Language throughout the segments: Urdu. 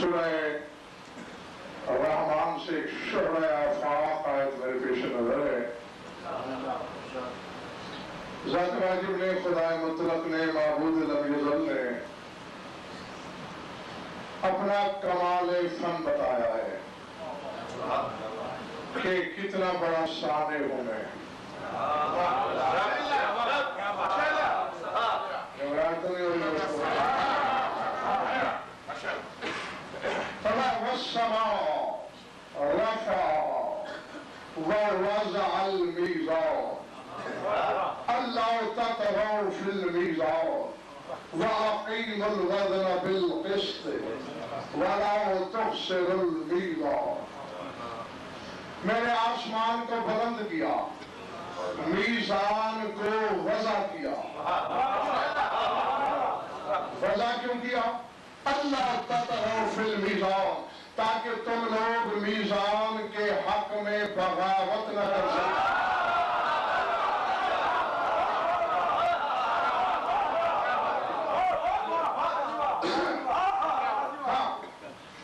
سورہ رحمان سے ایک شرح آفاق آیت میرے پیش نظر ہے. ذات واجب نے، خدائے مطلق نے، معبود لم یزل نے اپنا کمال فن بتایا ہے کہ کتنا بڑا سانے ہوں میں. والسماء رفع ووضع الميزان ألا تطغوا في الميزان وأقيموا الوزن بالقسط ولا تخسروا الميزان. میں نے آسمان کو بلند کیا، میزان کو وضع کیا. وضع کیوں کیا؟ اللہ تطغوا فی المیزان، تاکہ تم لوگ میزان کے حق میں بغاوت نہ کر سکیں.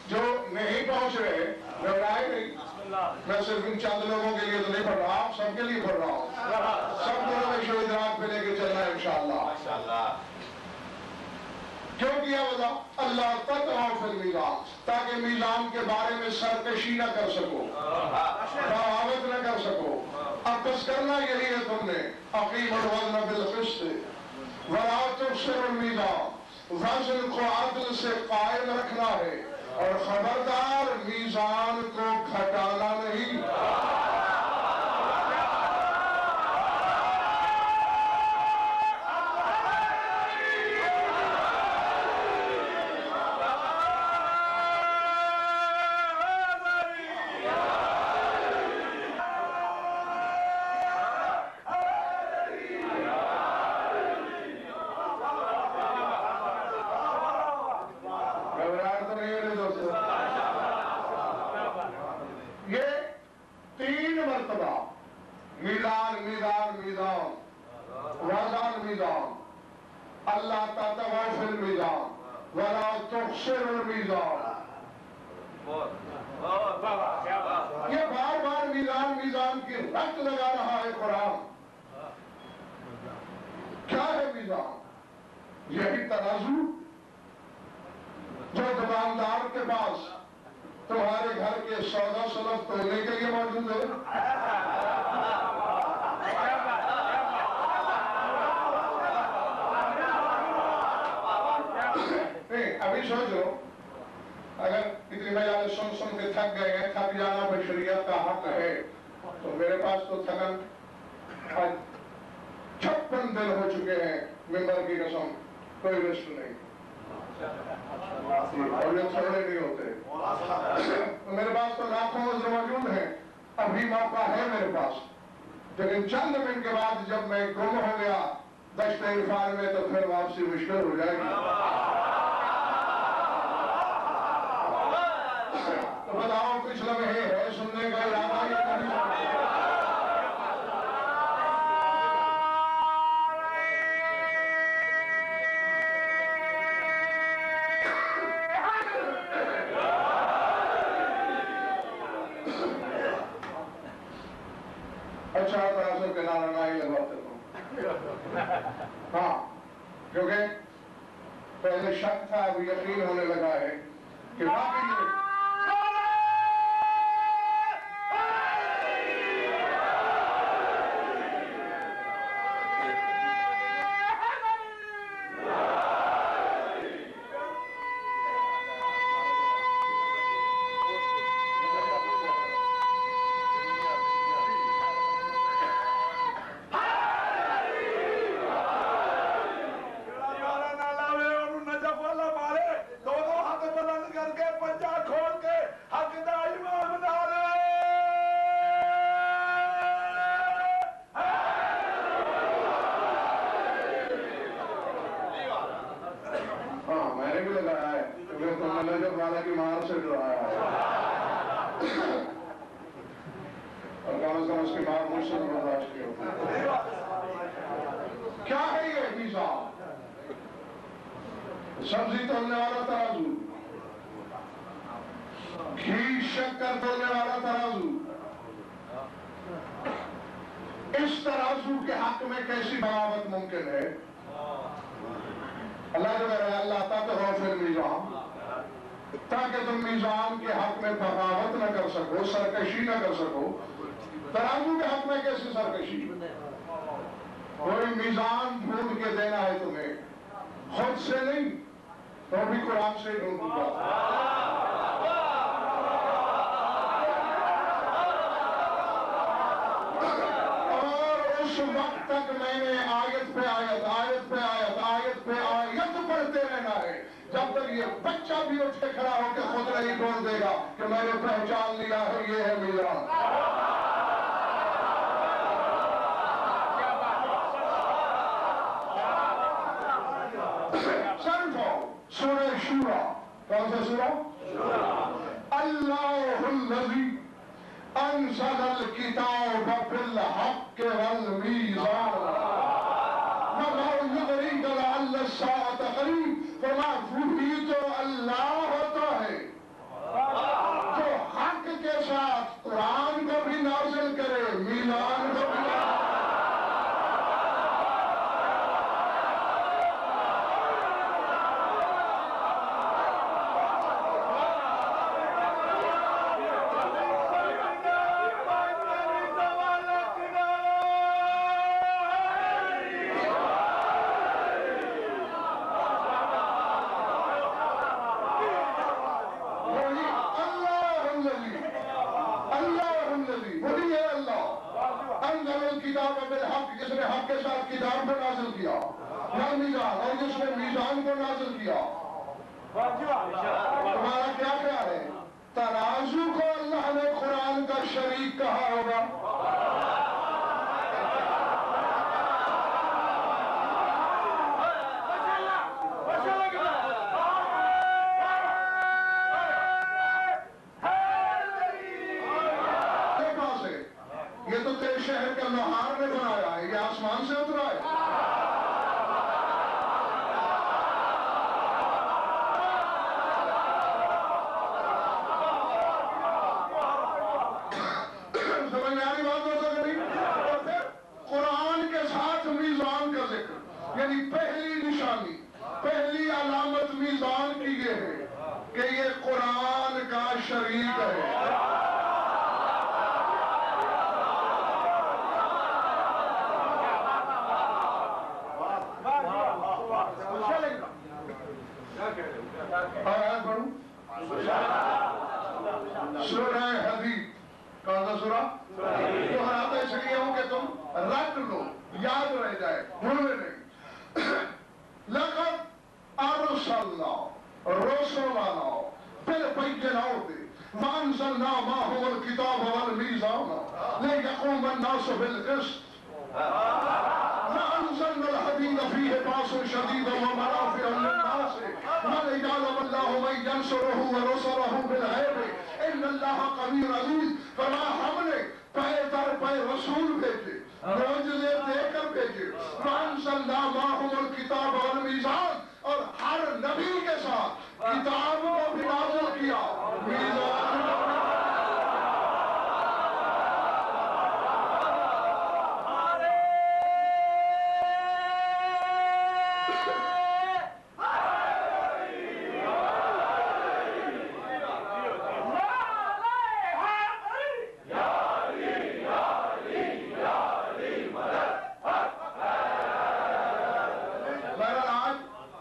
جو نہیں پہنچ رہے گھبرائے نہیں، میں صرف ان چند لوگوں کے لیے تو نہیں پڑھ رہا ہوں، سب کے لیے پڑھ رہا ہوں. سب کو ہمیشہ ادراک پہ لے کے چلنا ہے انشاءاللہ. کیوں کیا وضع؟ اللہ تطغوا فی المیزان، تاکہ میزان کے بارے میں سرکشی نہ کر سکو، بغاوت نہ کر سکو. اب بس کرنا یہی ہے تم نے، اقیموا الوزن بالقسط ولا تخسروا المیزان، وزن کو عدل سے قائم رکھنا ہے اور خبردار میزان کو گھٹانا نہیں. اللہ تطغوا فی المیزان ولا تخسروا المیزان. یہ بار بار میزان کی رٹ لگا رہا ہے قرآن. کیا ہے میزان؟ یہی ترازو جو دکاندار کے پاس تمہارے گھر کے سودا سلف تولنے کے لیے موجود ہے. ابھی سوچو، اگر اتنی مجالس سن کے تھک گئے ہیں، تھک جانا بشریت کا حق ہے، تو میرے پاس تو تھکن 56 دن ہو چکے ہیں، ممبر کی قسم کوئی ریسٹ نہیں، اور یہ چھوڑے نہیں ہوتے. تو میرے پاس تو لاکھوں عذر موجود ہیں، ابھی موقع ہے میرے پاس. لیکن چند منٹ کے بعد جب میں گم ہو گیا دشت عرفان میں، تو پھر واپسی مشکل ہو جائے گی. تو بتاؤ کچھ لمحے ہے سننے کا ارادہ یا نہیں؟ اچھا تناسب کے نعرہ نہ ہی لگواتے ہوں. ہاں، کیونکہ پہلے شک تھا، اب یقین ہونے لگا ہے کہ واقعی کیا ہے یہ میزان؟ سبزی تولنے والا ترازو، گھی شکر تولنے والا ترازو، اس ترازو کے حق میں کیسی بغاوت ممکن ہے؟ اللہ جو کہہ رہا ہے اللہ تطغوا فی المیزان، تاکہ تم میزان کے حق میں بغاوت نہ کر سکو، سرکشی نہ کر سکو۔ ترازو کے حق میں کیسی سرکشی؟ کوئی میزان ڈھونڈ کے دینا ہے تمہیں، خود سے نہیں تو بھی قرآن سے ڈھونڈوں گا۔ وقت تک میں نے آیت پہ آیت پڑھتے رہنا ہے جب تک یہ بچہ بھی اٹھ کے کھڑا ہو کے خود نہیں بول دے گا کہ میں نے پہچان لیا ہے یہ ہے میزان۔ سورہ شورى، کون سا سورہ؟ اللہ الذی انزل الکتاب بالحق والمیزان وما یدریک لعل الساعة قریب۔ فرما وہی تو اللہ ہوتا ہے جو حق کے ساتھ قرآن کو بھی نازل کرے، میزان کو بھی جس نے حق کے ساتھ کتاب کو نازل کیا، میزان، اور جس نے میزان کو نازل کیا۔ تمہارا کیا خیال ہے؟ ترازو کو اللہ نے قرآن کا شریک کہا ہوگا؟ یہ تو تیرے شہر کا لوہار نے بنایا ہے، یہ آسمان سے اترا ہے۔ سمجھ آ رہی بات ہوتا کہ نہیں؟ اور پھر قرآن کے ساتھ میزان کا ذکر، یعنی پہلی نشانی، پہلی علامت میزان کی یہ ہے کہ یہ قرآن کا شریک ہے۔ سورہ حدید، کون سا سورہ؟ دہراتا اس لیے ہوں کہ تم رٹ لو، یاد رہ جائے، بھولے نہیں۔ لقد ارسلنا رسلنا بالبینات وانزلنا معهم الکتاب والمیزان لیقوم الناس بالقسط وانزلنا الحدید فیہ باس شدید ومنافع للناس وَلِيَعْلَمَ اللَّهُ مَن يَنصُرُهُ وَرُسُلَهُ بِالْغَيْبِ إِنَّ اللَّهَ قَوِيٌّ عَزِيزٌ۔ فرمایا ہم نے پے در پے رسول بھیجے، معجزے دے کر بھیجے، وَأَنزَلْنَا مَعَهُمُ الْكِتَابَ وَالْمِيزَانَ، اور ہر نبی کے ساتھ کتاب کو بھی نازل کیا، میزان کو بھی۔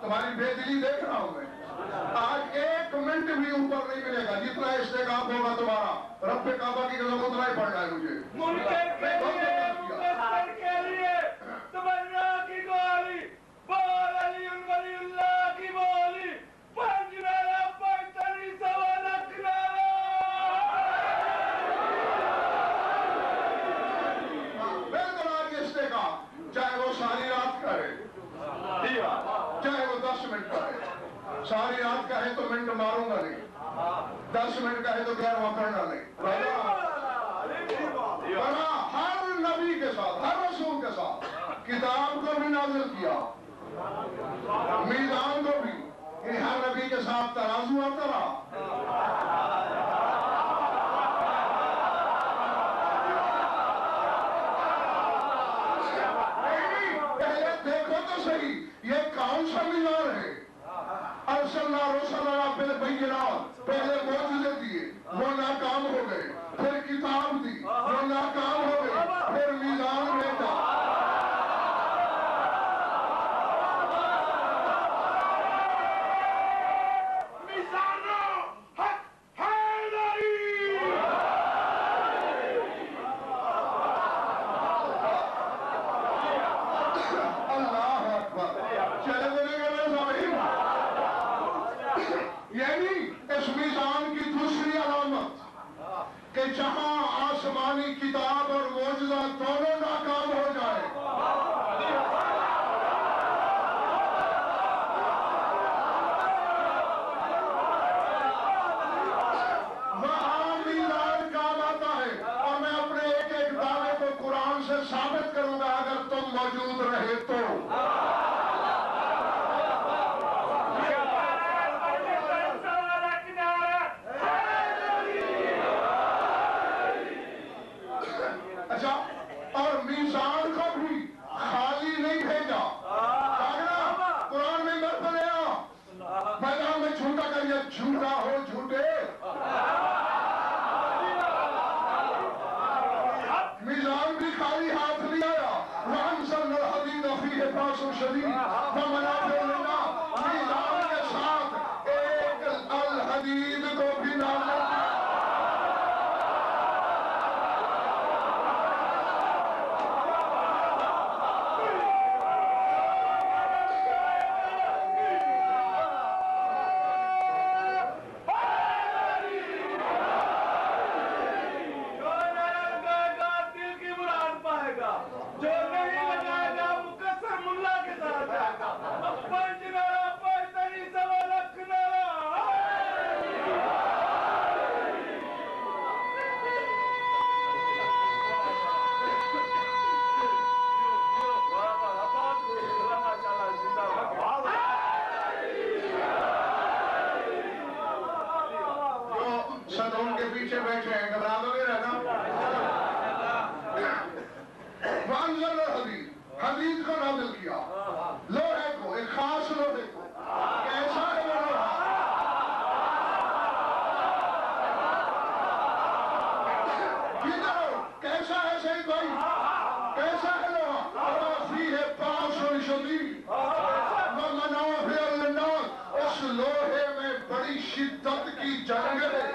تمہاری بے دلی دیکھ رہا ہوں میں، آج ایک منٹ بھی اوپر نہیں ملے گا، جتنا استعقاب ہوگا تمہارا رب کعبہ کی قسم اتنا ہی پڑھنا ہے مجھے۔ منکر کے لیے، مقصر کے لیے، تمنا کی گوالی، بول علی ولی اللہ کی بولی، پنجرہ پنجری سوالکنا۔ بالکل آج استعقاب، چاہے وہ ساری رات کرے، چاہے وہ 10 منٹ کا ہے، ساری رات کا ہے تو منٹ ماروں گا نہیں، 10 منٹ کا ہے تو 11واں پڑھنا نہیں۔ ہر نبی کے ساتھ، ہر رسول کے ساتھ کتاب کو بھی نازل کیا، میزان کو بھی، ہر نبی کے ساتھ ترازو آتا رہا۔ کائنات، پہلے معجزے دیے وہ ناکام ہو گئے، پھر کتاب دی وہ ناکام ہو گئے، پھر میزان بھیجا۔ کہ جہاں آسمانی کتاب اور معجزہ دونوں ناکام ہو جائے، وہاں میزان کام آتا ہے۔ اور میں اپنے ایک ایک دعوے کو قرآن سے ثابت کروں گا اگر تم موجود رہے تو۔ اور میزان کو بھی خالی نہیں بھیجا، قرآن میں میدان میں جھوٹا کریے، جھوٹا ہو جھوٹے، میزان بھی خالی ہاتھ نہیں آیا۔ وَأَنزَلْنَا الْحَدِيدَ فِيهِ بَأْسٌ شَدِيدٌ وَمَنَافِعُ لِلنَّاسِ، میزان کے ساتھ ایک الحدید کو بھی نام پیچھے بیٹھے ہیں، گھبرا تو نہیں رہنا۔ وَأَنزَلْنَا الْحَدِيدَ، حدید کو نازل کیا، لوہے کو، ایک خاص لوہے کو۔ کیسا ہے وہ لوہا؟ کیسا ہے سید بھائی؟ کیسا ہے لوہا؟ فِيهِ بَأْسٌ شَدِيدٌ وَمَنَافِعُ لِلنَّاسِ، اس لوہے میں بڑی شدت کی جنگ ہے۔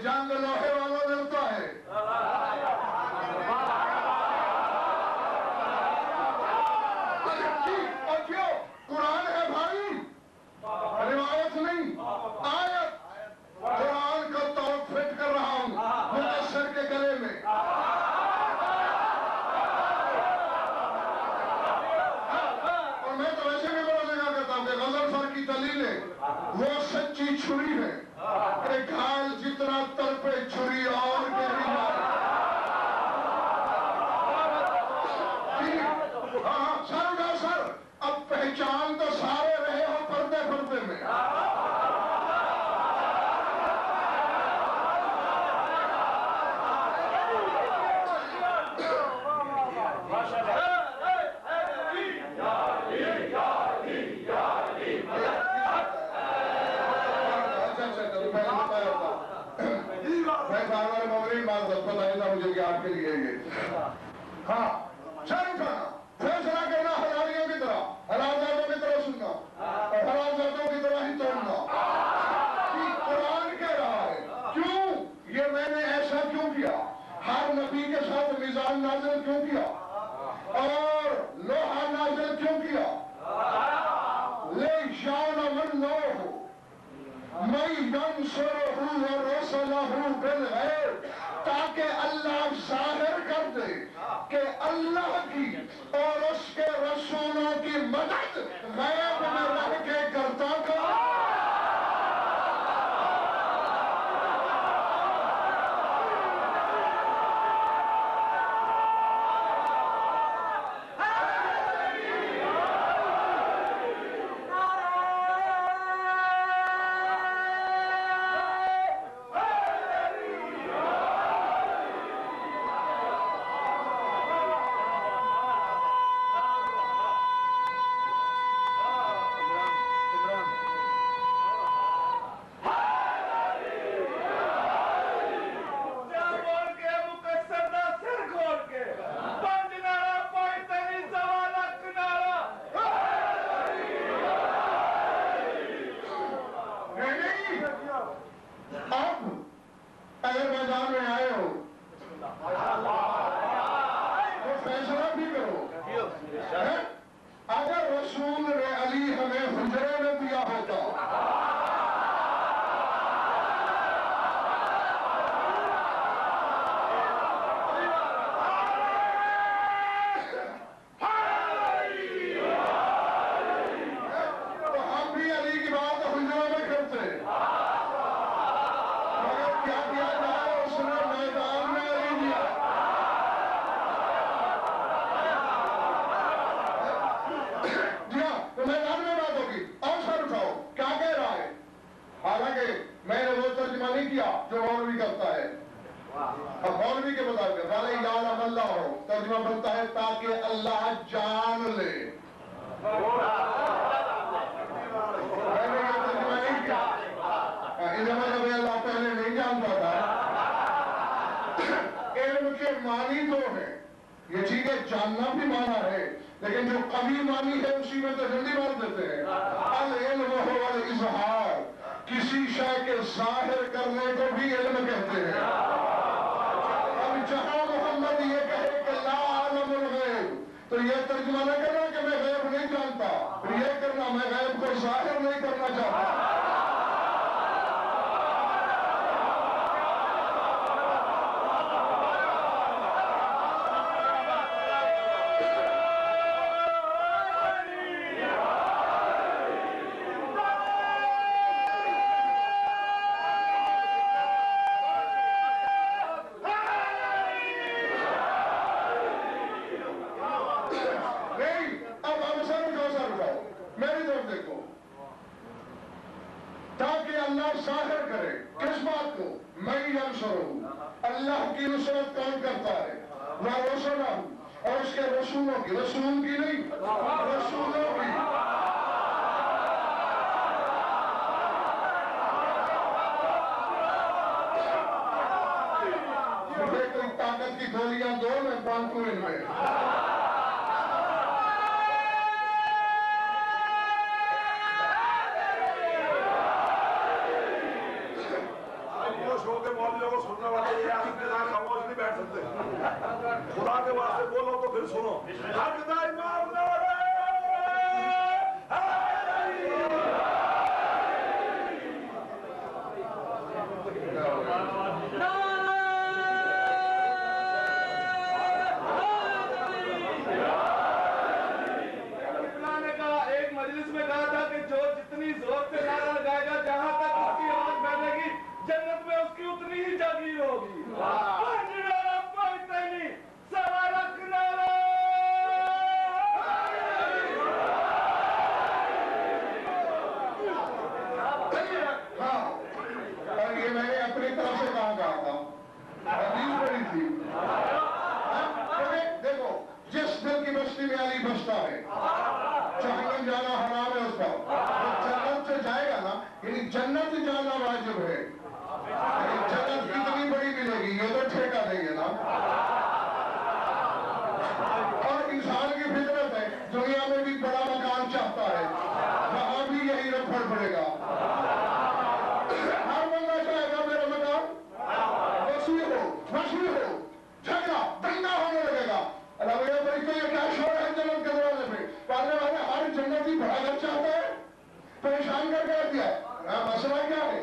جنگ لوہے والا لڑتا ہے، اور کیوں؟ قرآن ہے بھائی، روایت نہیں، آیت۔ قرآن کا توق فٹ کر رہا ہوں مدثر کے گلے میں۔ اور میں تو ویسے بھی بڑا لگا کرتا ہوں کہ غضنفر کی دلیلیں وہ سچی چھری ہے کہ گھائل جتنا تر پہ چھری اور گہری مارے۔ ہاں سر اٹھا سر، اب پہچان تو سارے رہے ہو پردے پردے میں۔ سمجھے کہ آپ کے لیے یہ ہاں سر اٹھانا فیصلہ کرنا حلالیوں کی طرح حلال ذاتوں کی طرح سننا اور حلال ذاتوں کی طرح ہی توڑنا قرآن کہہ رہا ہے کیوں یہ میں نے ایسا کیوں کیا ہر نبی کے ساتھ میزان نازل کیوں کیا اور لوہا نازل کیوں کیا لِيَعْلَمَ اللَّهُ مَن يَنصُرُهُ وَرُسُلَهُ بِالْغَيْبِ تاکہ اللہ ظاہر کر دے کہ اللہ کی اور اس کے رسولوں کی مدد غیب میں رہ کے کرتا ترجمہ بنتا ہے تاکہ اللہ جان لے میں نے یہ ترجمہ نہیں کیا اللہ پہلے نہیں جانتا تھا علم کے معنی تو ہے یہ ٹھیک ہے جاننا بھی معنی ہے لیکن جو قوی معنی ہے اسی میں تو جلدی بول دیتے ہیں العلم هو الاظہار کسی شے کے ظاہر کرنے کو بھی علم کہتے ہیں اب جہاں محمد یہ کہے کہ لا عالم الغیب تو یہ ترجمہ نہ کرنا کہ میں غیب نہیں جانتا پھر یہ کرنا میں غیب کو ظاہر نہیں کرنا چاہتا اللہ کی نصرت کون کرتا ہے وَرُسُلَهُ اور اس کے رسولوں کی رسول کی نہیں رسولوں کی مجھے کوئی طاقت کی گولیاں دو میں پانکوں ان میں خدا کے واسطے بولو تو پھر سنو حق دا امام نعرہ نے کہا ایک مجلس میں کہا تھا کہ جو جتنی زور سے نعرہ لگائے گا جہاں تک اس کی آواز بیٹھے گی جنت میں اس کی اتنی ہی جاگیر ہوگی دیکھو جس دل کی بستی میں علی بستا ہے جہنم جانا حرام ہے اس کا جنت سے جائے گا نا یعنی جنت جانا واجب ہے جنت کتنی بڑی ملے گی یہ تو ٹھیکہ دیں گے نا مسئلہ کیا ہے؟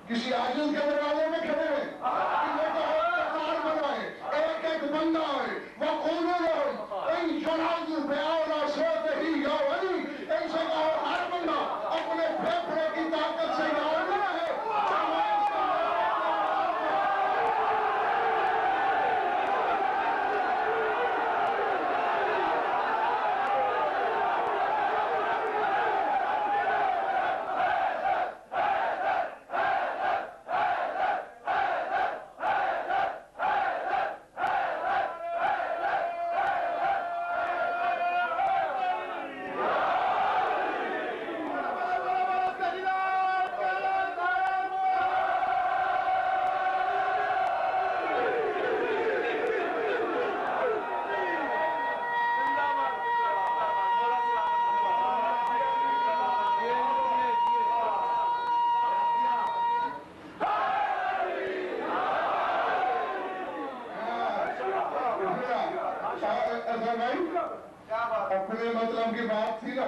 کسی عاجز کے دروازے میں کھڑے ہیں قطار بنائے، ایک ایک بندہ ہے وَقُولُوا لَهُمْ إِن يُنَادُوا بِأَعْلَىٰ صَوْتِهِ يَا وَلِي، ان سے کہو ہر بندہ اپنے پھیپھڑے کی طاقت سے یا ولی ہے اپنے مطلب کی بات تھی نا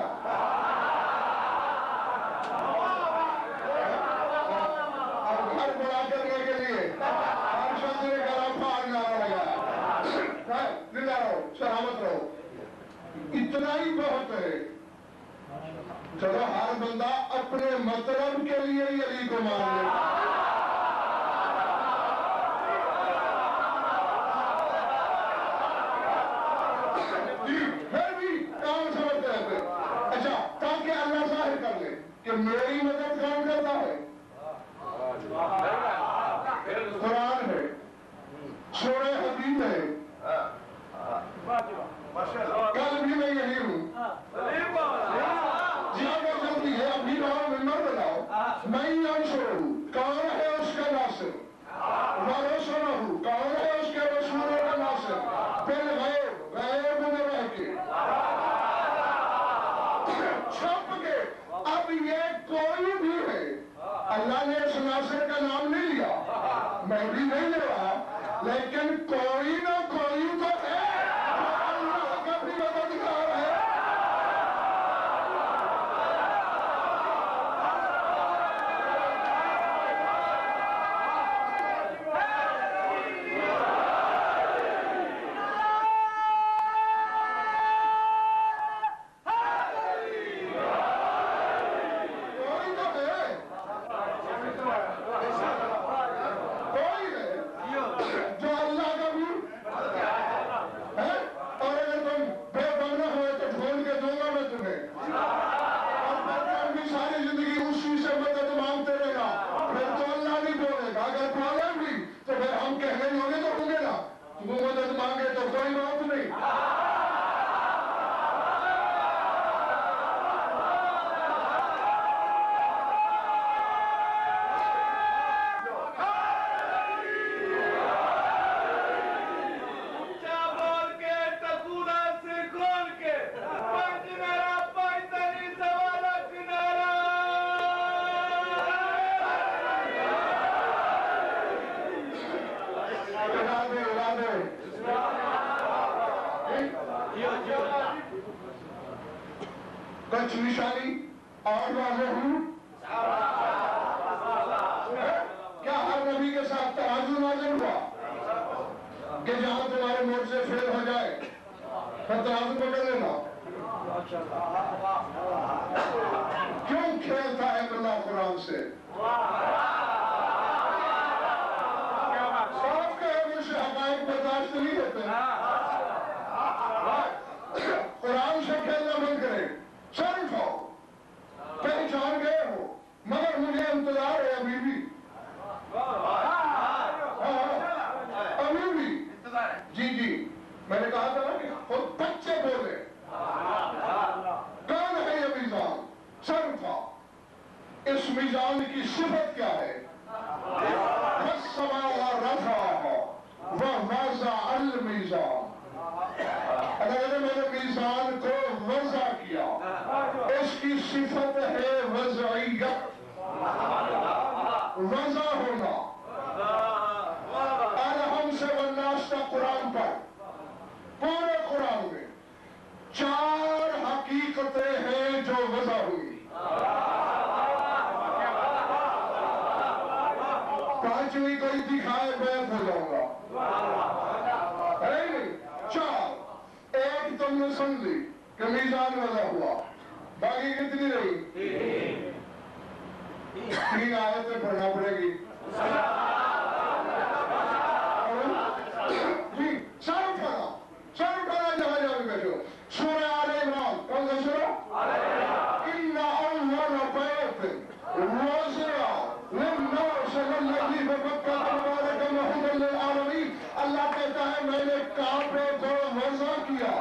اب گھر بڑا کرنے کے لیے ہر شخص نے گلا پھاڑنا لگا زندہ رہو سلامت رہو اتنا ہی بہت ہے چلو ہر بندہ اپنے مطلب کے لیے ہی علی کو مان لے کہ میری مدد کون کرتا ہے قرآن ہے سورہ حدید ہے کل بھی میں یہی ہوں زیادہ جلدی ہے ابھی رہو ممبر بناؤ میں انصر ہوں کون ہے اس کا ناصر ورسولہ ہوں کون ہے اس کے رسولوں کا ناصر پھر غیب میں رہ کے چھپ کے اب یہ کوئی بھی ہے اللہ نے اس ناصر کا نام نہیں لیا میں بھی نہیں لے رہا لیکن کوئی نہ کوئی تو ہے اللہ کا بھی مددگار ہے کچھ نشانی اور واضح ہوں کیا ہر نبی کے ساتھ ترازو نازل ہوا کہ جہاں تمہارے موت سے فیل ہو جائے پھر ترازو پکڑ لینا کیوں کھیلتا ہے اللہ قرآن سے صاف کہے مجھ سے حقائق برداشت نہیں ہوتے قرآن سے کھیلنا بند کرے سر اٹھاؤ پہچان گئے ہو مگر مجھے انتظار ہے ابھی بھی ابھی بھی جی جی میں نے کہا تھا نا کہ خود بچے بولے کون ہے یہ میزان سر اٹھاؤ اس میزان کی صفت کیا ہے فَالسَّمَاءَ رَفَعَهَا وَوَضَعَ الْمِيزَانَ اگر میں نے میزان کو وضع کیا اس کی صفت ہے وضعیت وضع ہونا الحم سے والناس کا قرآن پر پورے قرآن میں 4 حقیقتیں ہیں جو وضع ہوئی تم نے سن لی کہ میزان وضع ہوا، باقی کتنی رہی؟ 3 آیتیں پڑھنا پڑے گی جی۔ سر اٹھانا جہاں جہاں بھی بیٹھو۔ سورہ آل عمران، کون سا سورہ؟ إِنَّ أَوَّلَ بَيْتٍ وُضِعَ لِلنَّاسِ لَلَّذِي بِبَكَّةَ مُبَارَكًا وَهُدًى لِلْعَالَمِينَ۔ اللہ کہتا ہے میں نے کعبے کو وضع کیا۔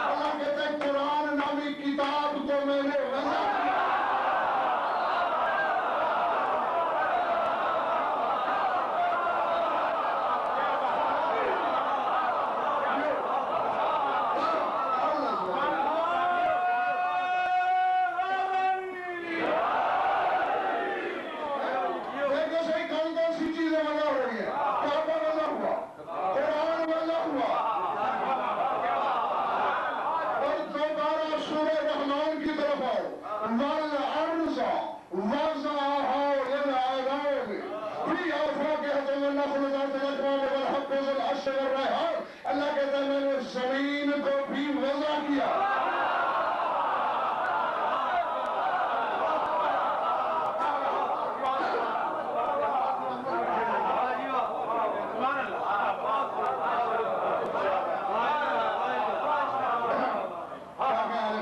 اللہ کہتا ہے قرآن نامی کتاب کو میں نے وضع کیا۔ اللہ کہتا ہے میں نے زمین کو بھی وضع کیا۔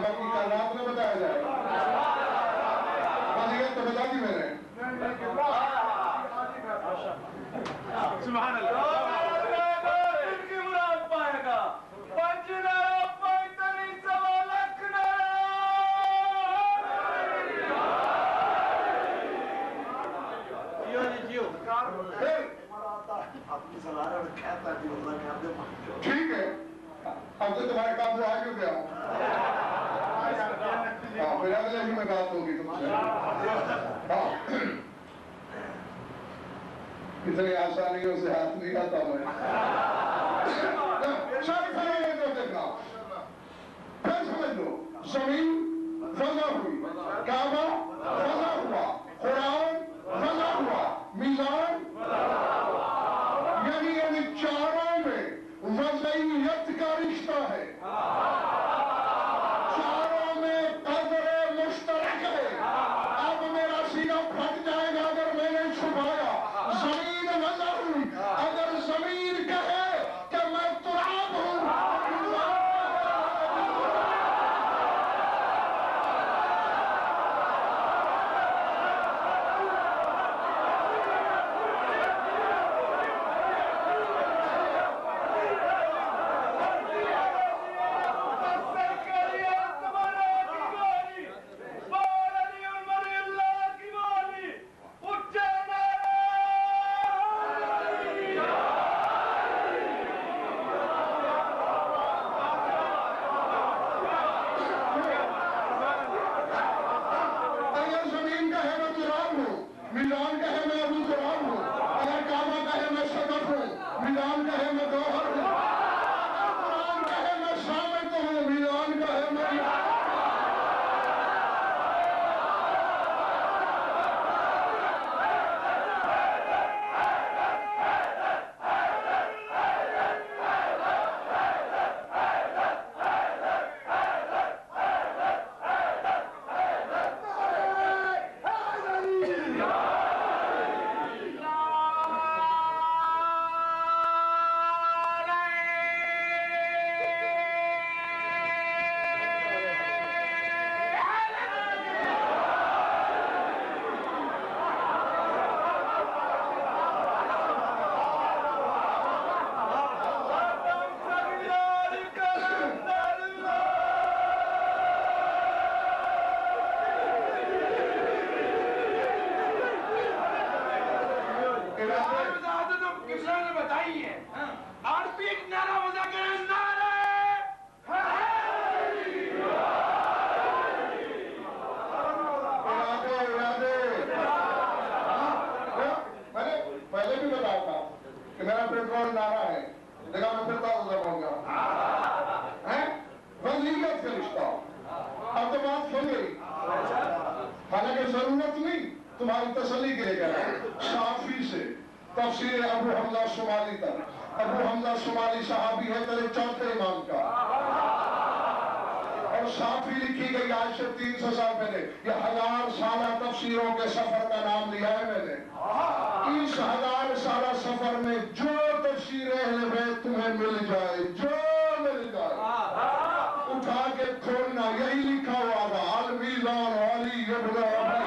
باقی کا رات میں بتایا جائے گا، تو بتا دی میں نے۔ سبحان اللہ۔ ٹھیک ہے، اب تو تمہارے کام وہ آ چکے ہوں، پھر اگلے ہی میں بات ہوگی تم سے۔ اتنی آسانیوں سے ہاتھ نہیں آتا میں۔ ساری فیملی کو دیکھنا، پھر سمجھ لو، زمین وضع ہوئی، کعبہ وضع ہوا، قرآن وضع ہوا، میزان یعنی چاروں میں وضعیت کا رشتہ ہے، چاروں میں قدر مشترک ہے۔ اب میرا سینہ پھٹ جائے گا اگر میں نے چھپایا۔ زمین وضع ہوئی، اگر زمین کہے کہ میں تراب ہوں، دیکھا میں پھر تعلق کہوں گا ولیت کا رشتہ اب تو بات کھل گئی حالانکہ ضرورت نہیں تمہاری تسلی کے لیے کہہ رہا ہے شافعی سے تفسیر ابو حمزہ شمالی تک ابو حمزہ شمالی صحابی ہے تیرے چوتھے امام کا اور شافعی لکھی گئی آج سے 300 سال پہلے یہ 1000 سالہ تفسیروں کے سفر کا نام لیا ہے میں نے اس 1000 سالہ سفر میں جو تفسیر اہل بیت تمہیں مل جائے جو مل جائے اٹھا کے کھولنا یہی لکھا ہوا تھا المیزان علی ابن ابی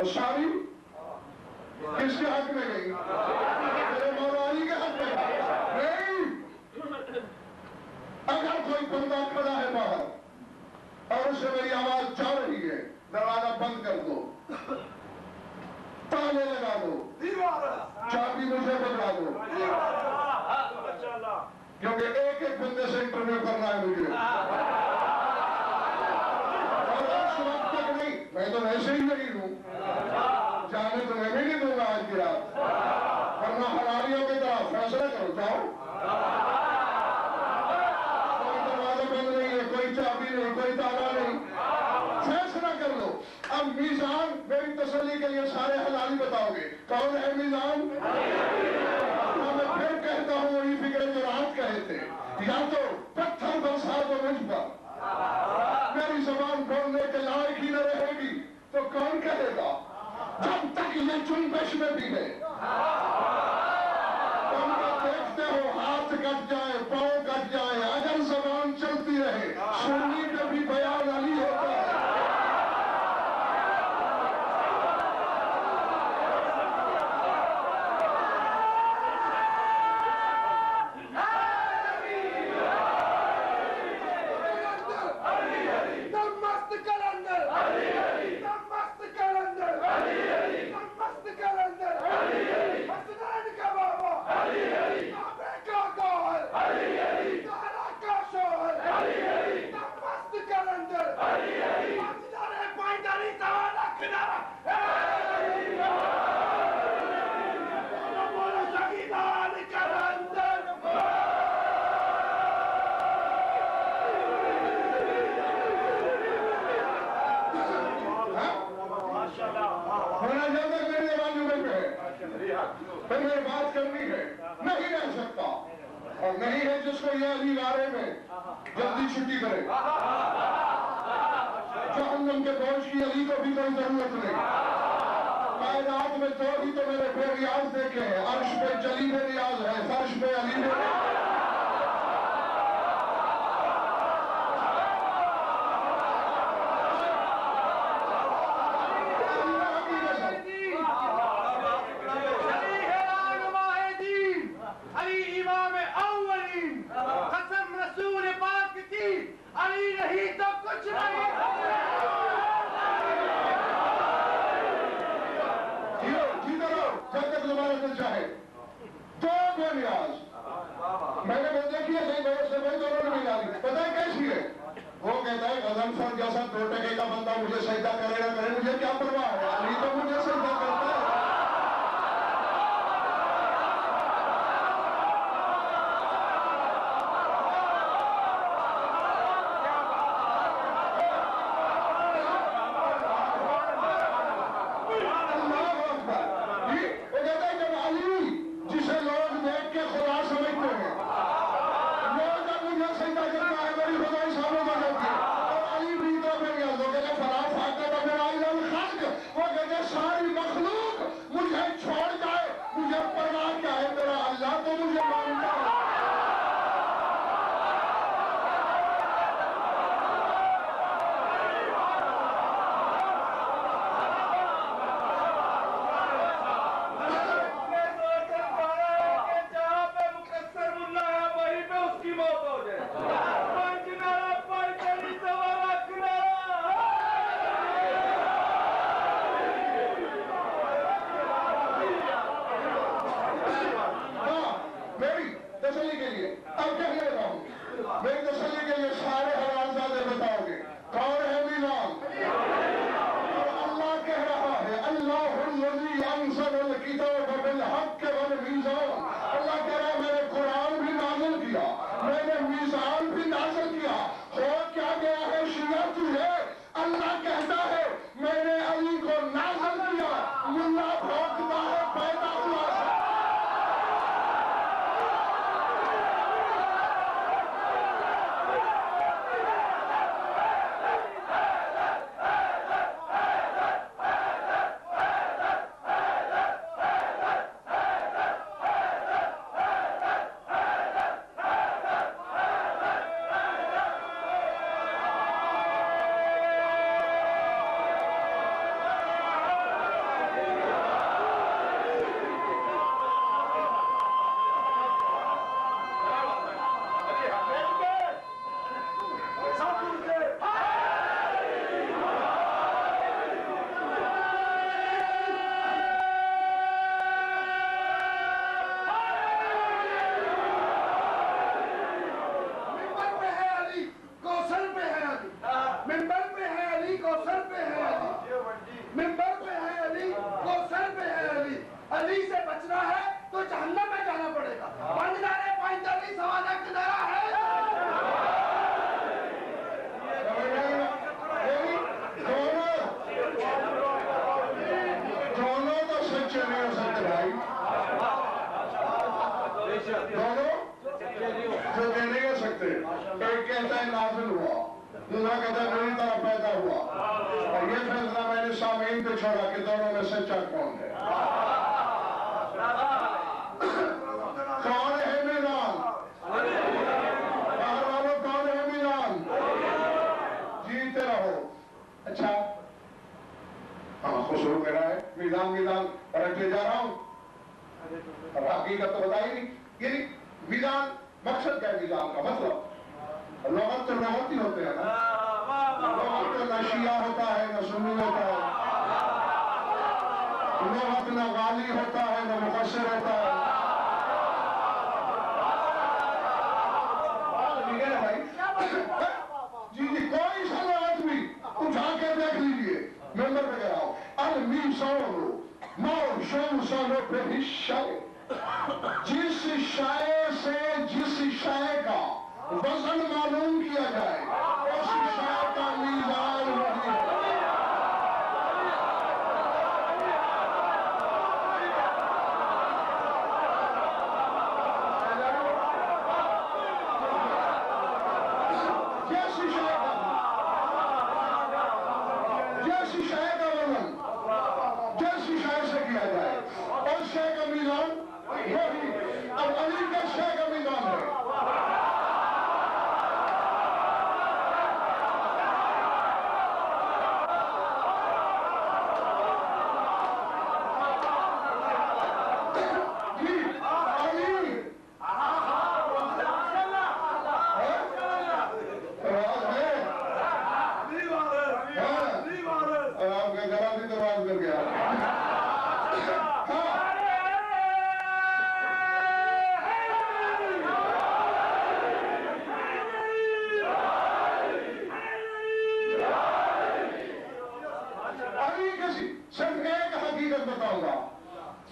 ساری کس کے حق میں گئی میرے مولا علی کے حق میں نہیں اگر کوئی بندہ کھڑا ہے باہر اور اسے میری آواز جا رہی ہے دروازہ بند کر دو تالے لگا دو چابی مجھے پکڑا دو کیونکہ ایک ایک بندے سے انٹرویو کرنا ہے مجھے اور اس وقت تک نہیں میں تو ویسے ہی نہیں ہوں جانے تو میں بھی نہیں دوں گا آج کی رات ورنہ حلالیوں کی طرح فیصلہ کرو جاؤ کوئی دروازہ بند نہیں ہے کوئی چابی نہیں کوئی تالا نہیں فیصلہ کر لو اب میزان میری تسلی کے لیے سارے حلالی بتاؤ گے کون ہے میزان میں پھر کہتا ہوں وہی فکر جو رات کہے تھے یا تو پتھر برسا دو مجھ پر میری زبان بولنے کے لائق ہی نہ رہے گی تو کون کہے گا جب تک یہ جنبش میں بھی ہے تم کو دیکھتے ہو ہاتھ کٹ جائے پاؤں کٹ جائے اگر زبان چلتی رہے سنی پہ بھی بیان علی ہوتا ہے پھر میں بات کرنی ہے نہیں رہ سکتا اور نہیں ہے جس کو یہ علی غارے میں جلدی چھٹی کرے جہنم کے بوجھ کی علی کو بھی کوئی ضرورت نہیں کائنات میں تو ہی تو میرے بے ریاض دیکھے ہیں عرش پہ جلی بے ریاض ہے فرش پہ علی بے میں نے وہ دیکھی ہے صحیح بہت سے بھائی دونوں نے بھی ڈالی پتہ ہے کیسی ہے وہ کہتا ہے غضنفر جیسا 2 ٹکے کا بندہ مجھے سجدہ کرے نہ کرے مجھے کیا پرواہ ہے علی تو مجھے سجدہ کرتا ہے ساری دونوں جو کہہ نہیں کہہ سکتے. ایک کہتا ہے نازل ہوا, دوسرا کہتا ہے میری طرف پیدا ہوا. اور یہ فیصلہ میں نے سامعین پہ چھوڑا کہ دونوں میں سچا کون ہے. کون ہے میدان؟ باہر والوں کون ہے میدان؟ جیتے رہو. اچھا شروع کر رہا ہے میدان رکھتے جا رہا ہوں. حقیقت تو بتائی نہیں. یعنی میدان مقصد کیا ہے میدان کا مطلب؟ لغت تو لغت ہی ہوتے ہیں نا. لغت تو نہ شیعہ ہوتا ہے نہ سنی ہوتا ہے. لغت نہ غالی ہوتا ہے نہ مفسر ہوتا ہے. جی کوئی سا لغت بھی اٹھا کے دیکھ لیجئے. ممبر پہ کہہ رہا ہوں المیزان موزون به الشیء. جس شے سے جس شے کا وزن معلوم کیا جائے اس شے کا میزان وہی ہے.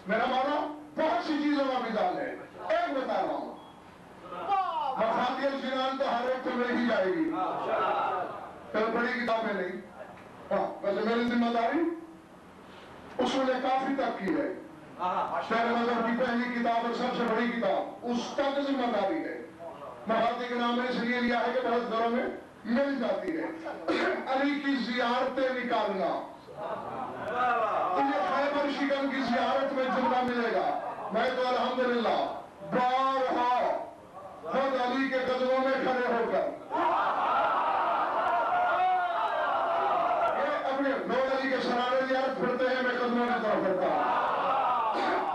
میرا مولا بہت سی چیزوں کا مثال ہے. ایک بتا رہا ہوں, مفاتیح الجنان تو ہر ایک کو مل ہی جائے گی. پھر بڑی کتابیں نہیں. ویسے میری ذمہ داری اصول کافی تک کی ہے. شہر مذہب کی پہلی کتاب اور سب سے بڑی کتاب, اس تک ذمہ داری ہے. مفاتیح کے نام نے اس لیے لیا ہے کہ بہت گھروں میں مل جاتی ہے. علی کی زیارتیں نکالنا, تمہیں خیبر شکم کی زیارت میں جملہ ملے گا. میں تو الحمدللہ بارہا خود علی کے قدموں میں کھڑے ہو کر یہ اپنے لوگ علی کے سرانے زیارت پھرتے ہیں, میں قدموں میں طرف پھرتا ہوں.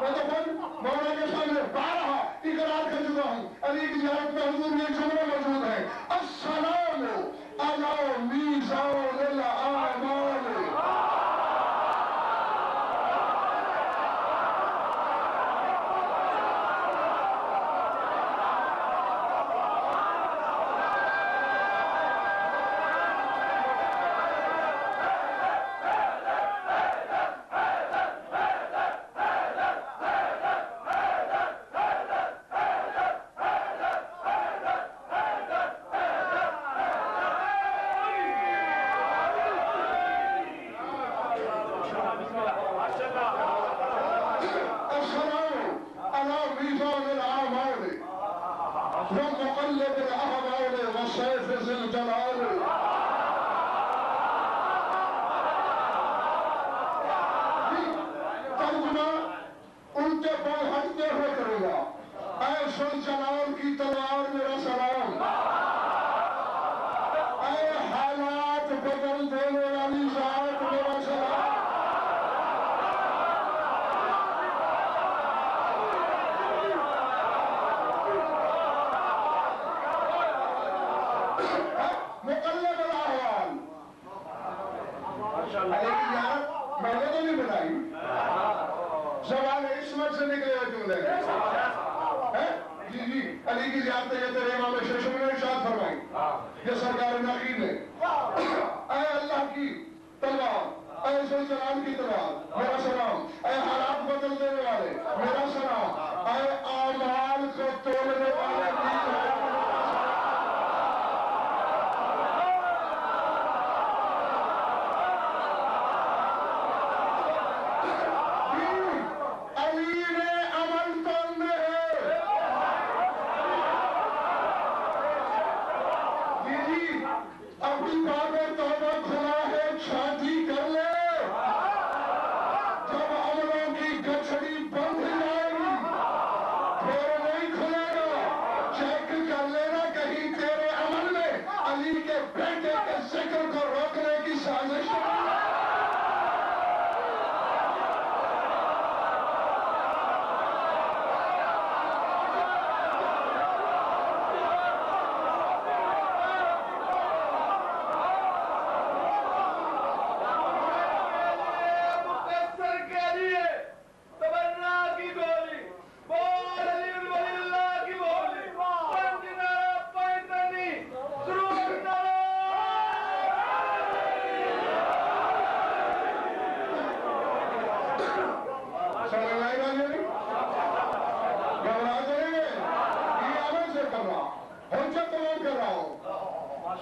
میں تو خود مولا کے سامنے بارہا اقرار کر چکا ہوں. علی کی زیارت میں حضور میں جملے موجود ہیں, السلام علی میزان الاعمال. علی کی زیارت کے تیرے امام ششم نے ارشاد فرمائی یہ سرکار نقیب نے, اے اللہ کی تلوار, اے ذوالجلال کی تلوار میرا سلام, اے حالات بدل دینے والے میرا سلام, اے اعمال کو تولنے والے علی نے عمل تولنے ہیں.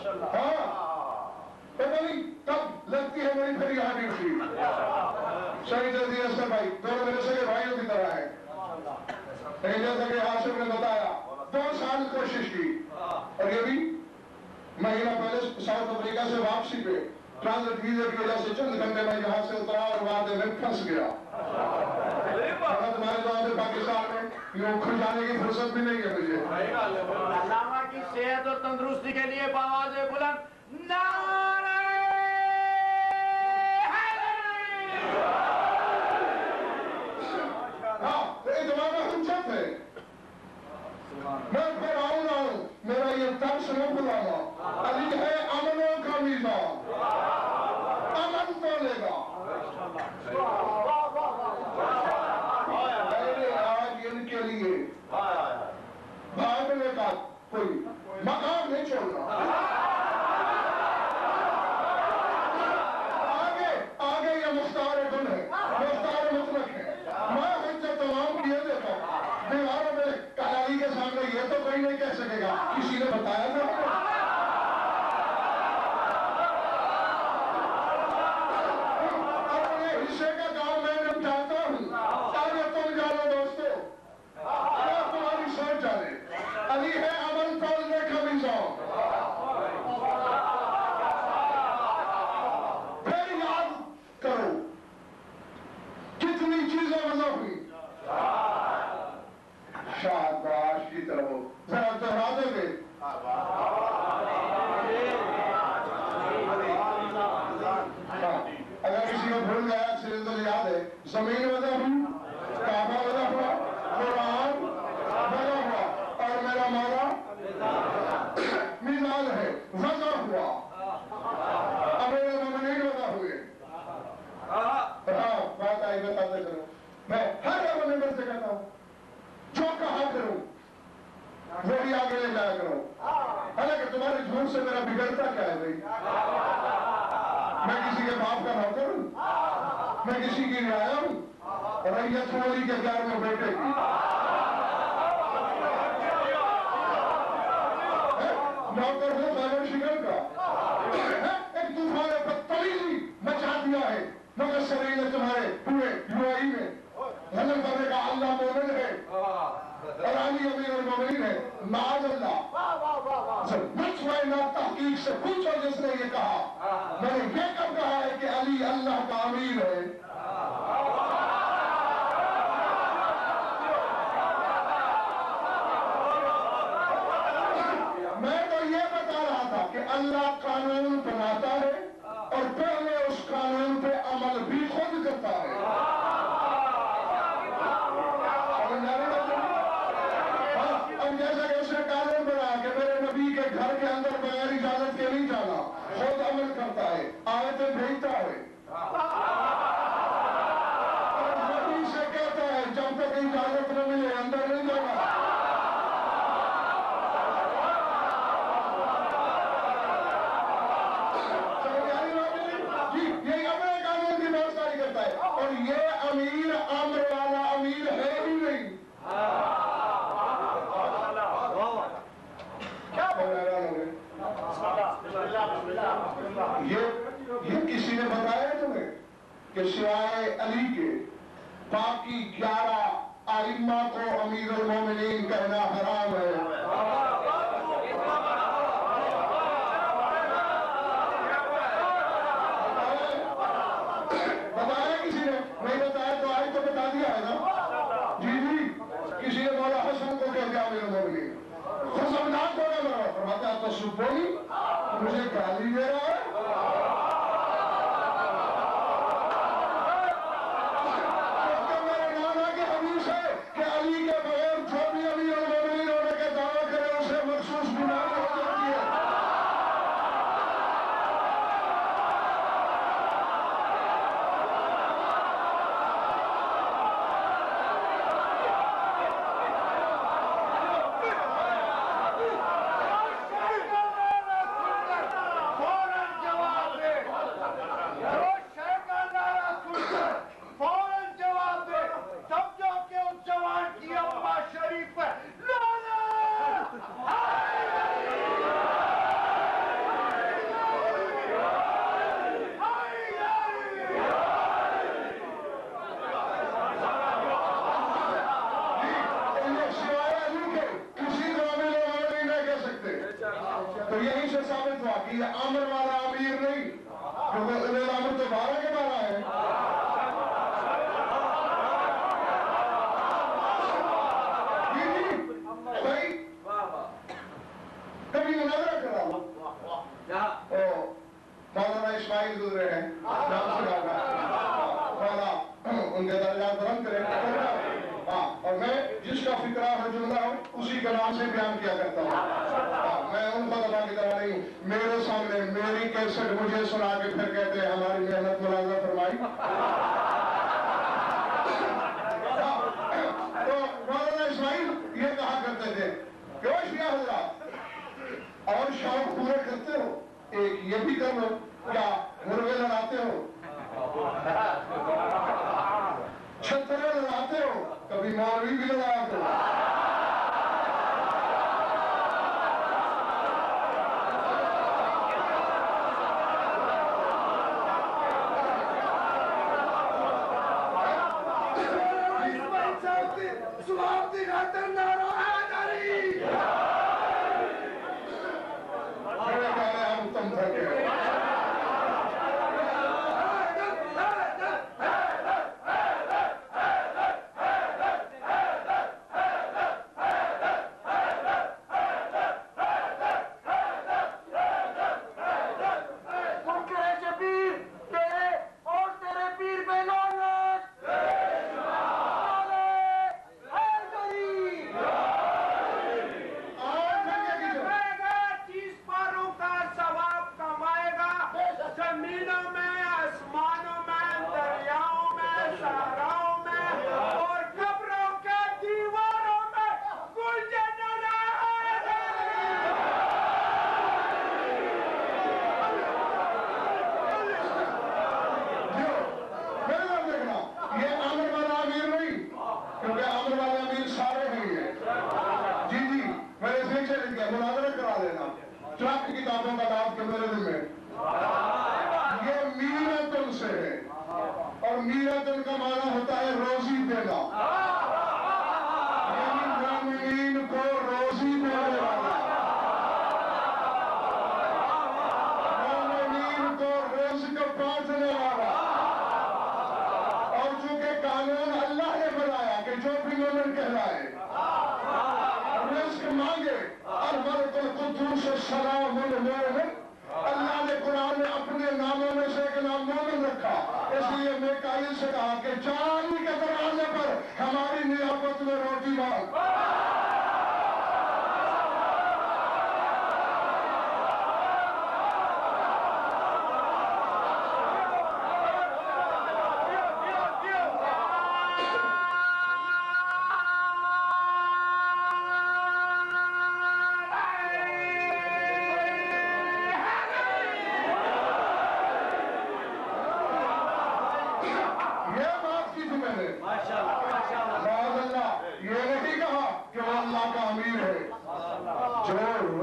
ہاں پتہ نہیں تب لگتی ہے میری پھر یہاں ڈیوٹی شہید عزیز اصغر بھائی دونوں میرے سگے بھائیوں کی طرح ہے لیکن جیسا کہ عاصم نے بتایا 2 سال کوشش کی اور یہ بھی مہینہ پہلے ساؤتھ افریقہ سے واپسی پہ ٹرانزٹ ویزے کی وجہ سے چند گھنٹے میں یہاں سے اترا اور وعدے میں پھنس گیا تمہارے جواب پاکستان میں یوں کھل جانے کی فرصت بھی نہیں ہے مجھے علامہ کی صحت اور تندرستی کے لیے بآواز بلند نعرہ ہاں اتمام حجت ہے میں پھر آؤں نہ ہوں میرا یہ طرز نہ بلانا علی ہے امنوں کا میزان امن بولے گا آج ان کے لیے بھاگنے کا کوئی مقام نہیں چھوڑنا آگے یہ مختار گل ہے مختار مطلق ہے میں حجت تمام کیے دیتا ہوں دیواروں میں کلالی کے سامنے یہ تو کوئی نہیں کہہ سکے گا کسی نے بتایا تھا اپنے حصے کا کام میں نمٹاتا ہوں آگے تم جانو دوستو کیا تمہاری سوچ جانے علی ہے عمل تولنے کا میزان پھر یاد کرو کتنی چیزیں وضع ہوئی شاباش کی طرح ہو ذرا دہرا دیں گے اگر کسی کو بھول گیا سلندر یاد ہے زمین وضع ہوئی کعبہ وضع ہوا قرآن وضع ہوا اور میرا مولا میزان ہے وضع ہوا امیر مومنین وضع ہوئے بات آئی بتاتے کرو میں ہر اپنے نمبر سے کہتا ہوں جو کہا کروں وہی آگے لے جایا کرو حالانکہ تمہارے جھوٹ سے میرا بگڑتا کیا ہے بھائی میں کسی کے باپ کا نوکر ہوں میں کسی کی رعایا ہوں ریت والی کے پیار میں بیٹے کی نوکر ہوں خیبر شکر کا ایک طوفان بدتمیزی مچا دیا ہے مقصرین نے تمہارے پورے یوآئی میں غلط کرنے کا اللہ مومن ہے اور علی امیر المومنین ہے معاذ اللہ مجھ میں تحقیق سے پوچھو جس نے یہ کہا میں نے یہ کب کہا ہے کہ علی اللہ کا امیر ہے میں تو یہ بتا رہا تھا کہ اللہ قانون بناتا ہے اور پہلے اس قانون پہ عمل بھی خود کرتا ہے اب جیسا کہ اس نے قانون بنا کہ میرے نبی کے گھر کے اندر بغیر اجازت کے نہیں جانا خود عمل کرتا ہے آیتیں بھیجتا ہے اور نبی سے کہتا ہے جب تک اجازت نہ ملے اندر نہیں جانا اور یہ امیر امر والا امیر ہے ہی نہیں یہ کسی نے بتایا تمہیں کہ سوائے علی کے باقی 11 ائمہ کو امیر المومنین کہنا حرام ہے سپولی مجھے گالی دے رہا ہے میرے نانا کی حدیث ہے کہ علی کے بغیر جو بھی امیر المومنین ہونے کے دعویٰ کرے 12 کے 12 ہیں. بھائی کبھی مناظرہ کرا مولانا اسماعیل گزرے ہیں ان کے درجات بلند کریں. اور میں جس کا فکرہ ہے جملہ ہوں اسی کے نام سے بیان کیا کرتا ہوں. میں ان خطبہ کی طرح نہیں ہوں. میرے سامنے میری کیسٹ مجھے سنا کے پھر کہتے ہیں ہماری محنت ملازمہ فرمائی. تو مولانا اسماعیل یہ کہا کرتے تھے کہ وہ شیعہ حضرات اور شوق پورے کرتے ہو ایک یہ بھی کر لو کیا مرغے لڑاتے ہو چھترے لڑاتے ہو کبھی مولوی بھی لڑاتے ہو. اللہ نے قرآن میں اپنے ناموں میں سے ایک نام مومن رکھا. اس لیے میکائیل سے کہا کہ جان کے دروازے پر ہماری نیابت میں روٹی مانگ.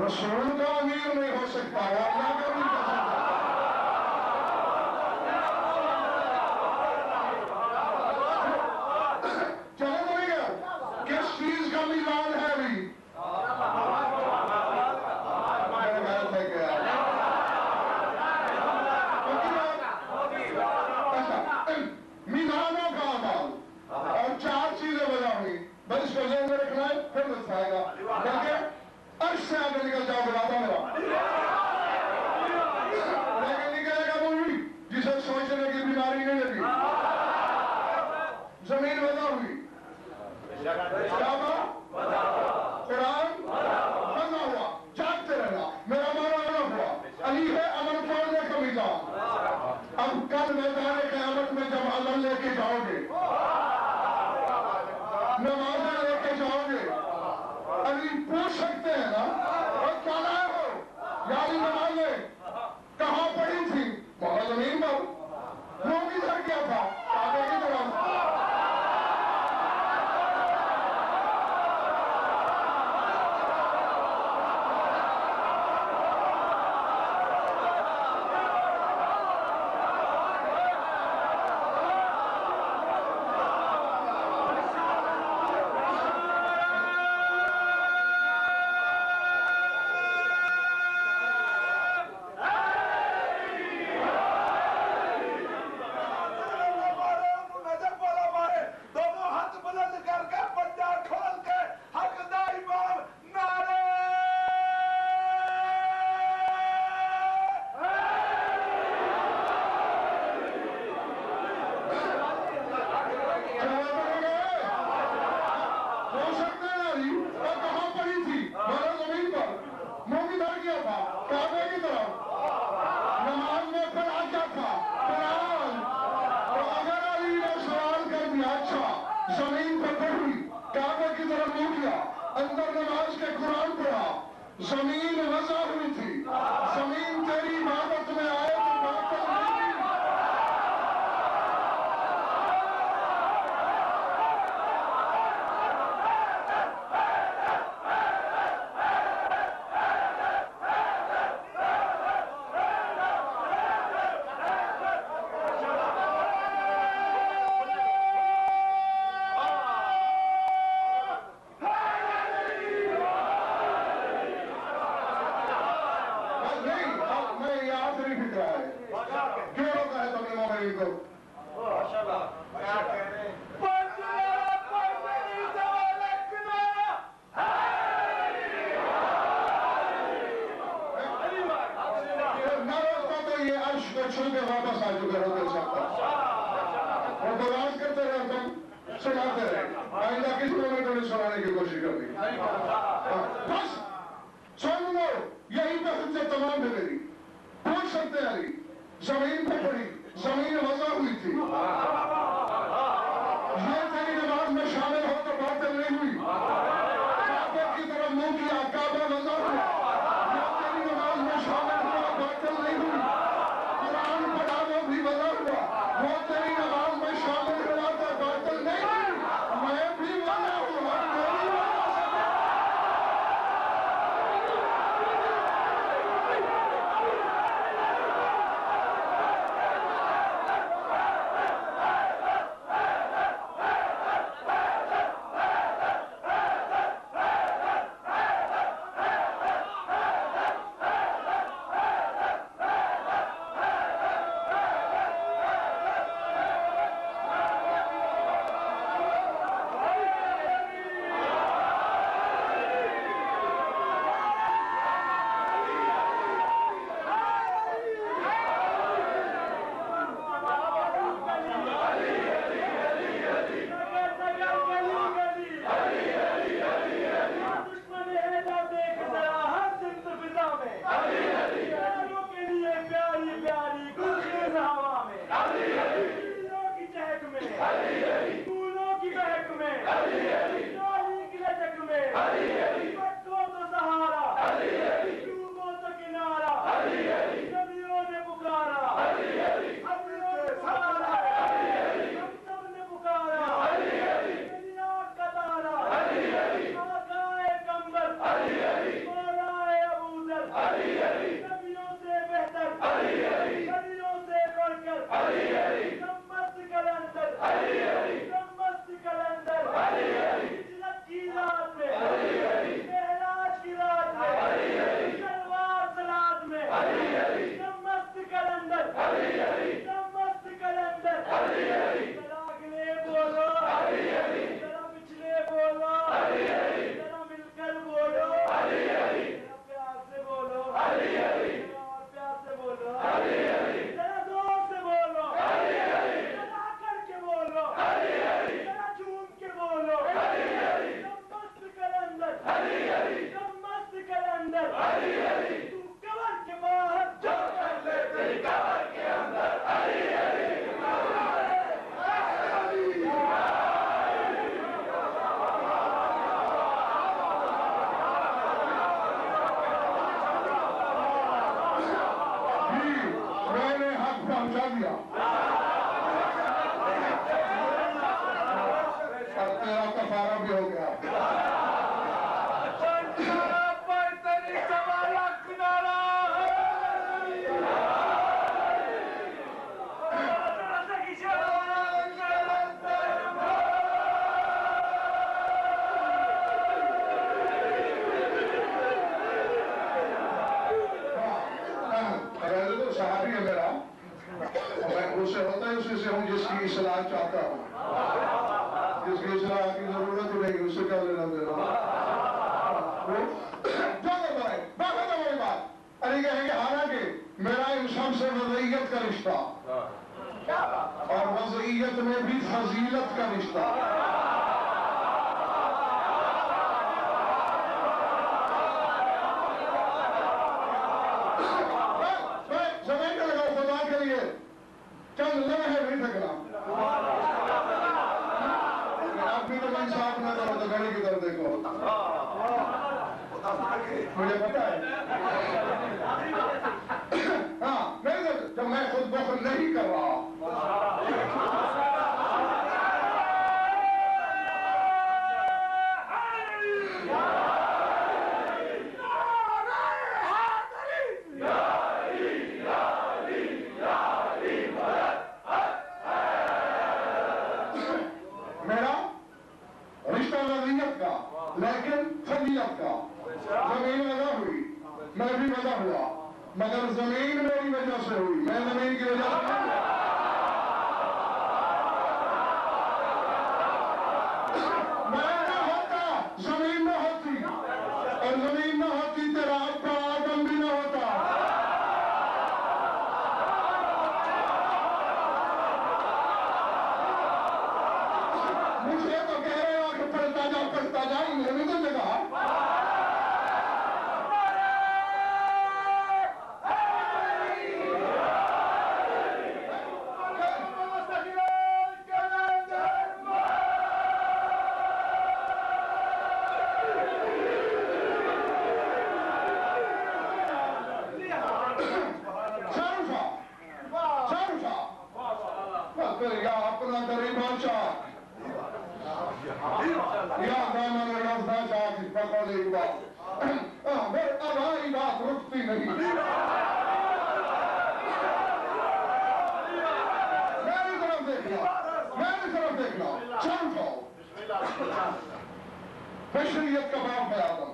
رسول کا امیر نہیں ہو سکتا ہے اللہ کا بھی کر سکتا. چلو نہیں گیا کس چیز کا میزان ہے ابھی میزانوں کا عمل اور 4 چیزیں وجہ ہوئی. بس اس کو ذہن میں رکھنا ہے پھر بتائے گا بلکہ عرش سے آگے نکل جاؤ بلاتا میرا لیکن نکلے گا مووی جسے سوچنے کی بیماری نہیں لگی. زمین وضع ہوئی قرآن وضع ہوا جاگتے رہنا میرا مانا ہوا علی ہے عمل توڑنے کا میزان. اب کل میدان قیامت میں جب عمل لے کے جاؤ گے نمازیں لے کے جاؤ گے علی پوچھ سکتے ہیں نا اور کیا لائے ہو یعنی نمازیں کہاں پڑی تھی مولا زمین پر وہ بھی دھر کیا تھا آگے کی طرف. اندر نماز کے قرآن پڑھا، زمین وضع ہوئی تھی، زمین تیری عبادت میں آئے تو باطل نہیں۔ واپس آ چکے ہو دل سکتا اور برداشت کرتے رہے، تم سناتے رہے، آئندہ کس مومن کو نہیں سنانے کی کوشش کرنی۔ بس سن لو، یہی پہ حجت تمام ہے میری۔ پوچھ سکتے ہیں علی، زمین پہ پڑی، زمین وضع ہوئی تھی، یہ تیری نماز میں شامل ہو تو باطل نہیں ہوئی۔ کعبہ کی طرف منہ کیا، کعبہ وضع ہوا، یہ تیری نماز میں شامل ہوا، باطل نہیں ہوئی۔ قرآن پڑھا وہ بھی وضع ہوا، وہ تیری نماز میں شامل ہوا تو باطل نہیں ہوئی۔ میں بھی وضع ہوا، تیری وجہ سے اور وضعیت میں بھی فضیلت کا رشتہ۔ زمین کا لگاؤ خدا کے لیے چند لمحے نہیں تھکنا۔ آپ بھی تو انصاف نہ کرو تو گھڑی کی طرف دیکھو۔ مجھے پتا ہے ہاں جب میں خود بخود نہیں کر رہا لیکن فضیلت کا زمین وجہ ہوئی میں بھی وجہ ہوا مگر زمین میری وجہ سے ہوئی میں زمین کی وجہ سے نہیں میں نہ ہوتا زمین نہ ہوتی اور زمین نہ ہوتی تیرا ابا آدم بھی نہ ہوتا مجھے تو کہہ رہے ہو کہ پڑھتا جا انہوں نے تو کہا اپنا غریب بادشاہ یا دامن رفتا چاہتی پکڑے کی بات اب ہماری بات رکتی نہیں میری طرف دیکھنا چل جاؤ بشریت کا باپ ہے آدم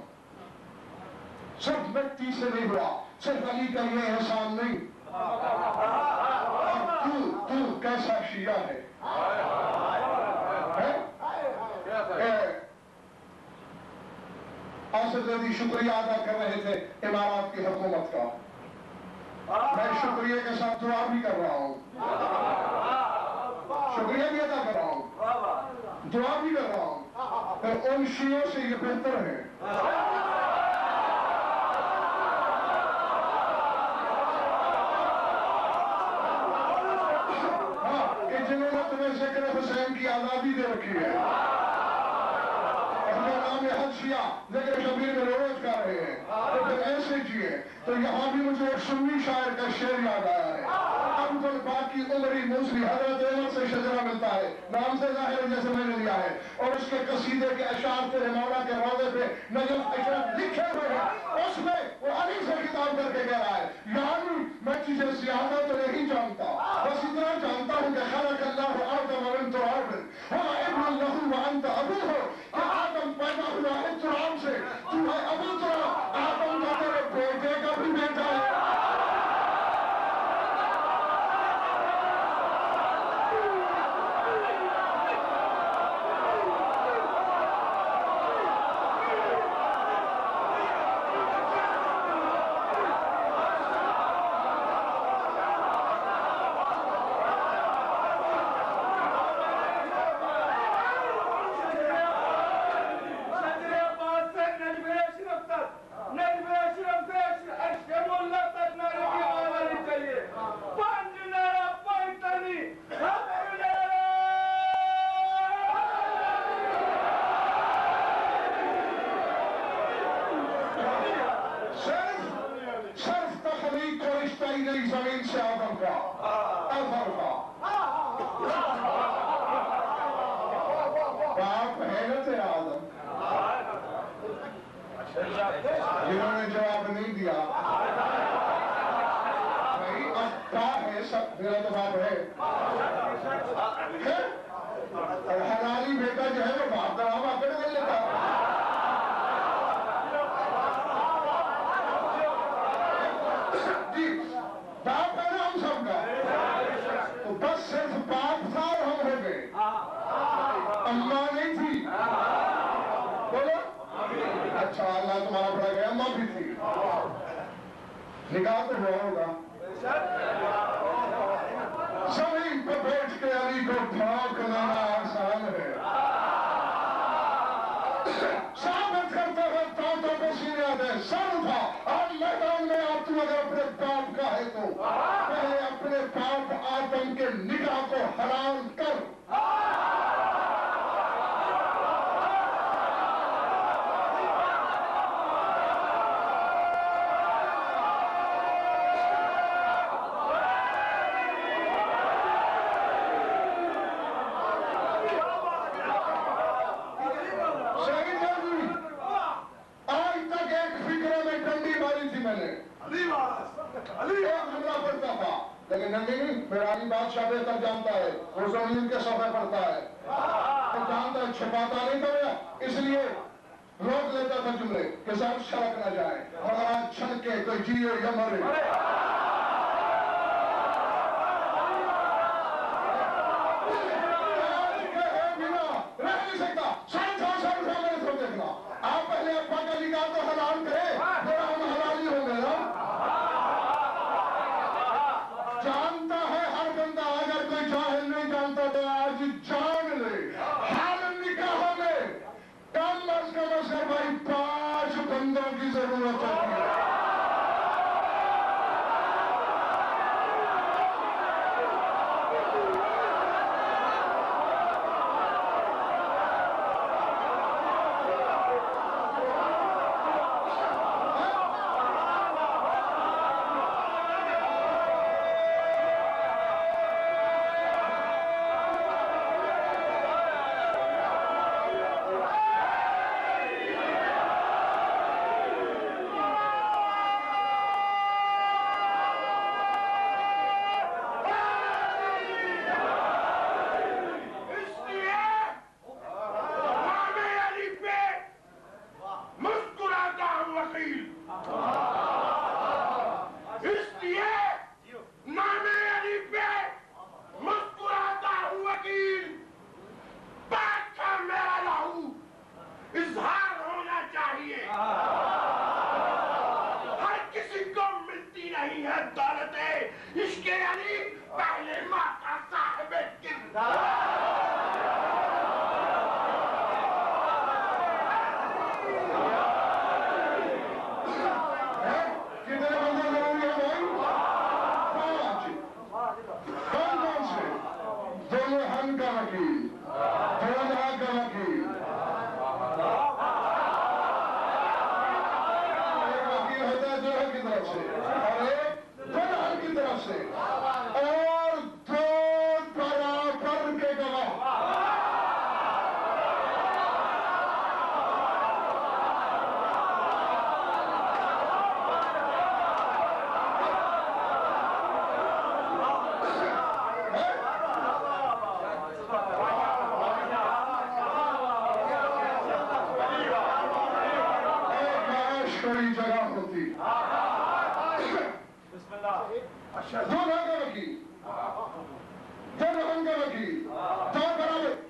صرف مٹی سے نہیں ہوا صرف علی کا یہ احسان نہیں تو کیسا شیعہ ہے آصف زیدی شکریہ ادا کر رہے تھے امارات کی حکومت کا میں شکریہ کے ساتھ دعا بھی کر رہا ہوں شکریہ بھی ادا کر رہا ہوں دعا بھی کر رہا ہوں پھر ان شیعوں سے یہ بہتر ہے جنہوں نے تمہیں ذکر حسین کی آزادی دے رکھی ہے اپنے نام حد شیعہ ذکر شبیر میں روز کر رہے ہیں لیکن ایسے جیے تو یہاں بھی مجھے ایک سنی شاعر کا شعر یاد آیا ہے عبد الباقی عمری موسوی حضرت احمد سے شجرہ ملتا ہے نام سے ظاہر جیسے میں نے لیا ہے اور اس کے قصیدے کے اشعار تیرے مولا کے روضے پہ نجف اشرف لکھے ہوئے ہیں اس میں وہ علی سے خطاب کر کے کہہ رہا ہے یعنی میں تجھے زیادہ تو نہیں جانتا بس اتنا جانتا ہوں کہ خلق اللہ آدم من تراب هو ابن له وانت ابوه کہ آدم پیدا ہوا ہے تراب سے تو ہے ابو تراب آدم کا تیرے بیٹے کا بھی بیٹا ہے زمین سے آدم کا اثر کا باپ ہے نا تیرا آدم جنہوں نے جواب نہیں دیا بھائی اب کیا ہے سب میرا تو باپ ہے اور حلالی بیٹا جو ہے وہ باپ کا نام اپنے کر لیتا باپ ہے نا ہم سب کا تو بس صرف باپ تھا اور ہم ہو گئے اماں نہیں تھی بولو اچھا اللہ تمہارا بڑا گیا اماں بھی تھی نکاح تو ہوا ہوگا زمین پہ بیٹھ کے علی کو بھاگ لانا آسان ہے ثابت کرتے ہوئے تانتوں کو سینے آتے سر اٹھا اور میدان میں آپ تو اگر اپنے باپ کا ہے تو پہلے اپنے باپ آدم کے نکاح کو حلال کر نہیں، پیرانی بادشاہ بہتر جانتا ہے، وہ زمین کے صفحے پڑھتا ہے، وہ جانتا ہے، چھپاتا نہیں تھا، اس لیے روک لیتا تھا جملے کہ سب چھلک نہ جائے، اور آج چھلکے کوئی جیے یا مرے۔ آپ پہلے ابا کا نکاح تو حلال کرے، پھر ہم حلالی ہو گئے نا۔ جانتا ہے ہر بندہ، اگر کوئی جاہل نہیں جانتا تو آج جان لے، ہر نکاح میں کم از کم بھائی 5 بندوں کی ضرورت ہوتی ہے۔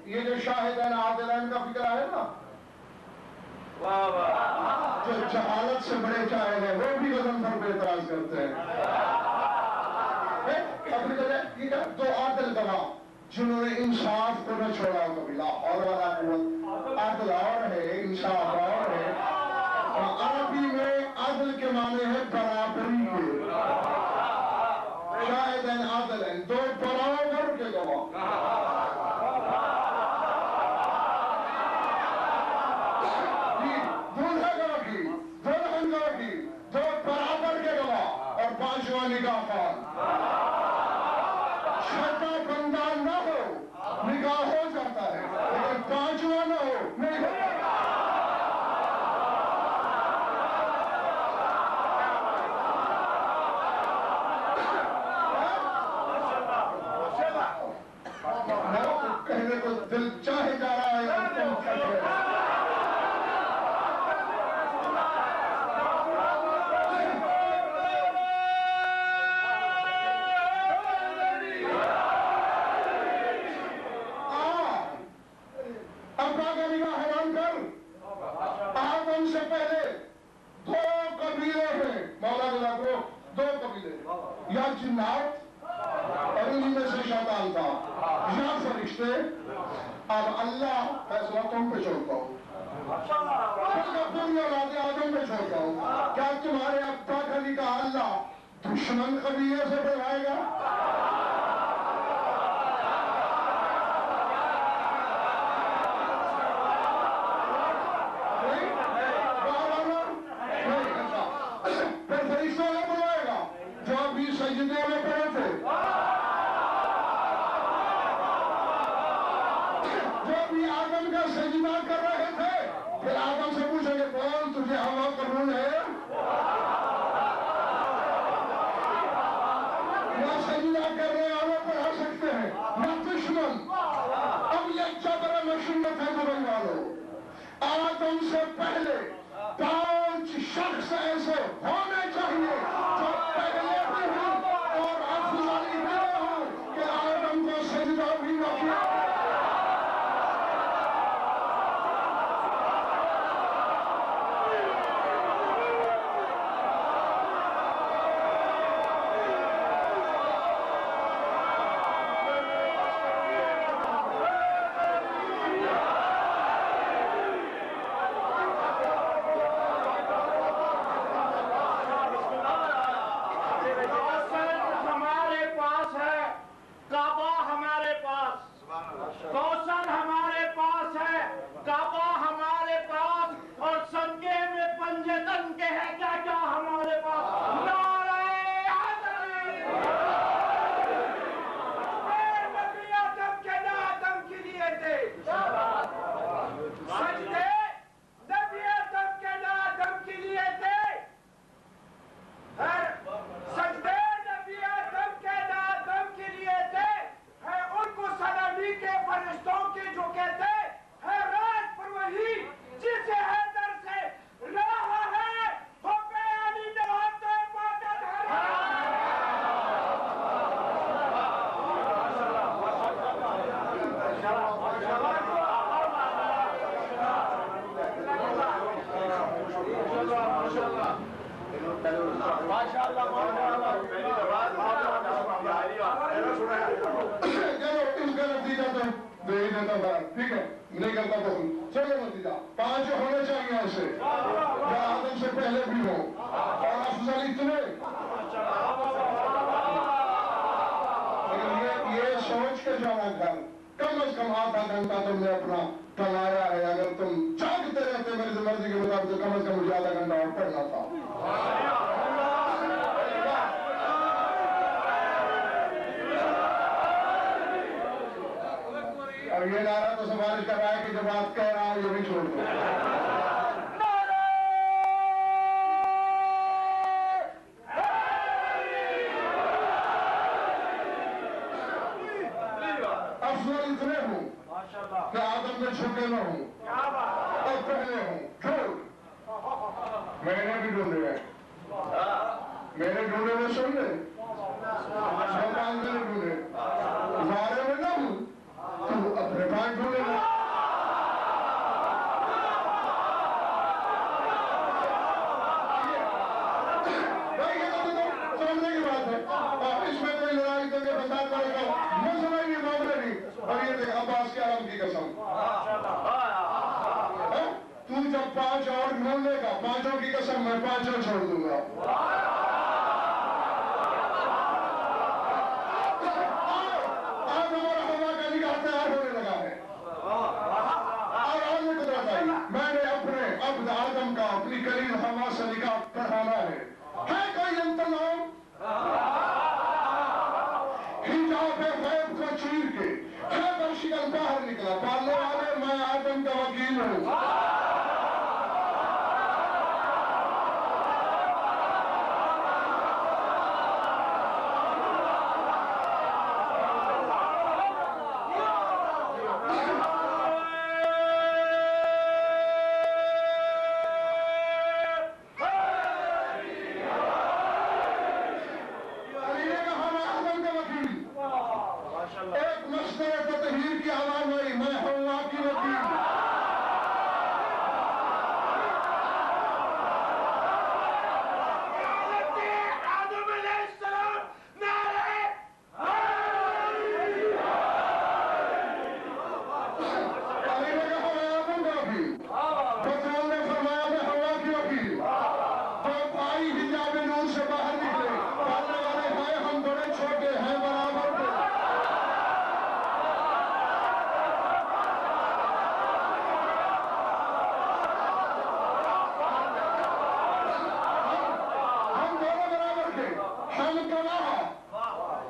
یہ جو شاہدین عادلین کا فکر ہے نا، جو جہالت سے بڑے جاہل ہیں وہ بھی غضنفر پہ اعتراض کرتے ہیں۔ دو عادل گواہ جنہوں نے انصاف کو نہ چھوڑا کبھی، لا حول ولا قوت، عدل اور ہے، انصاف اور ہے۔ عربی میں عدل کے معنی ہے برابری کے، شاہدین عادلین دو برابر کے گواہ۔ پانچواں نکاح خان، چھٹا بندہ نہ ہو نکاح ہو جاتا ہے، لیکن پانچواں نہ ہو نہیں ہوتا۔ کہنے کو دل چاہے جا رہا ہے یا جنات اور انہی میں سے شیطان تھا یا فرشتے۔ اب اللہ فیصلہ تم پہ چھوڑتا ہوں، پوری اولاد آدم پہ چھوڑتا ہوں۔ کیا تمہارے ابا کا نکاح اللہ دشمن قبیلے سے بڑھائے گا؟ سجدے میں پڑے تھے، جو بھی آدم کا سجدہ کر رہے تھے، پھر آدم سے پوچھیں گے کون تجھے ہوا قبول ہے؟ وہ سجدہ کر رہے پہلے 5 شخص ایسے ہونے چاہیے جو پہلے بھی ہوں اور افضل بھی ہوں کہ آدم کو سجدہ بھی نہ کیا. کوثر ہمارے پاس ہے, کعبہ ہمارے پاس, اور سنگے میں پنجے تن کے ہے کیا کیا ہمارے پاس. نعرہ حیدری. نبی آدم کے نہ آدم کے لیے تھے سجدے, نبی آدم کے نہ آدم کے لیے تھے سجدے, نبی آدم کے نہ آدم کے لیے تھے. ان کو سلامی کے فرشتوں کے جو کہتے ہیں راج پر وہی جسے حیدر سے رہا ہے وہ بیانی نہاتے مدد ٹھیک ہے, نہیں کرتا تو چلو نتیجہ 5 ہونے چاہیے ایسے جو آدم سے پہلے بھی ہوں اور افضل اتنے. یہ سوچ کے جانا گھر کم از کم آدھا گھنٹہ تم نے اپنا کمایا ہے. اگر تم جاگتے رہتے میری مرضی کے مطابق تو کم از کم مجھے آدھا گھنٹہ اور پڑھنا تھا. اور یہ نعرہ تو سفارش کر رہا ہے کہ جب آپ کہہ رہا ہوں یہ بھی چھوڑ دو. افضل اتنے ہوں کہ آدم میں چھوٹے نہ ہوں اور پہلے ہوں. جھوٹ میں نے بھی ڈھونڈے ہیں, میرے ڈھونڈے میں سن لے, میں نے ڈھونڈے سارے میں نہ ہوں تو اپنے پانچ ڈھونڈے گا. سمجھنے کی بات ہے, اور اس میں کوئی لڑائی کر کے فساد کرے گا مسئلہ نہیں, معاملہ نہیں. اور یہ دیکھ عباس کے عالم کی قسم, تو جب 5 اور ڈھونڈ لے گا 5 کی قسم میں 5 چھوڑ دوں گا. میں نے اپنے عبد آدم کا اپنی کلیل ہوا سے نکاح پڑھانا ہے کوئی انتظام. حجاب غیب کو چیر کے خیبر شکل باہر نکلا, پالنے والے میں آدم کا وکیل ہوں. ایک مشورے تطہیر کی آواز ہوئی, میں ہوا کی وکیل. آدم علیہ السلام نعرہ علی نے کہا میں آدم کا وکیل, رسول نے فرمایا میں ہوا کی وکیل. دو بھائی حجاب نور سے باہر نکلے, پالنے والے ہیں ہم بڑے چھوٹے ہیں برابر کے.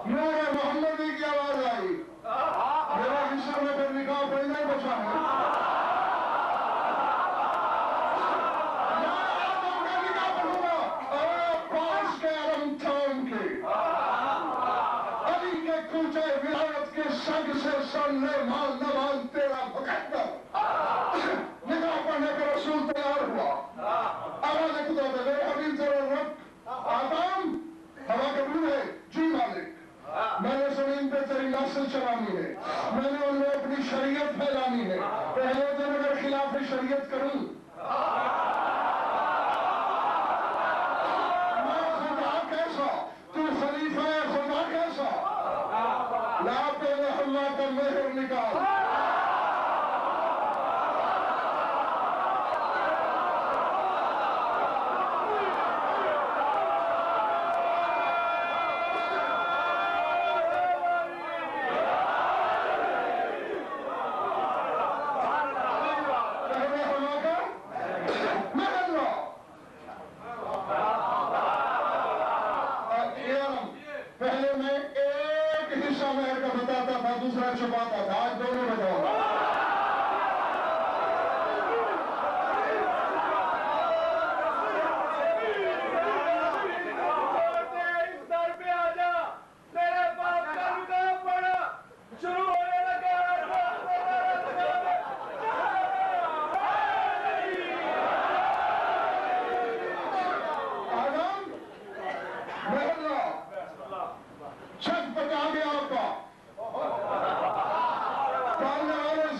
نور محمدی کی آواز آئی, میرا حصہ میں پھر نکاح پڑھنا ہی بچا ہے. میں آدم کا نکاح پڑھوں گا اور 5 کے علم تھام کے علی کے کوچے ولایت کے سنگ سے سن لے مان نہ مان تیرا بکت کر نکاح پڑھنے کا رسول تیار ہوا. آواز خدا دے میرے حبیب ضرور رکھ آدم ہوا قبول ہے جی مالک میں نے زمین پہ تیری نسل چلانی ہے میں نے ان میں اپنی شریعت پھیلانی ہے پہلے دن اگر خلاف شریعت کروں میں خدا کیسا تو خلیفہ خدا کیسا لا پہلے اللہ کا مہر نکال چھپاتا تھا آج دونوں بتاؤں گا اس در پہ آ جا تیرے باپ کا نکاح پڑا شروع ہونے لگا آدم محلہ چھت پکا گیا آپ کا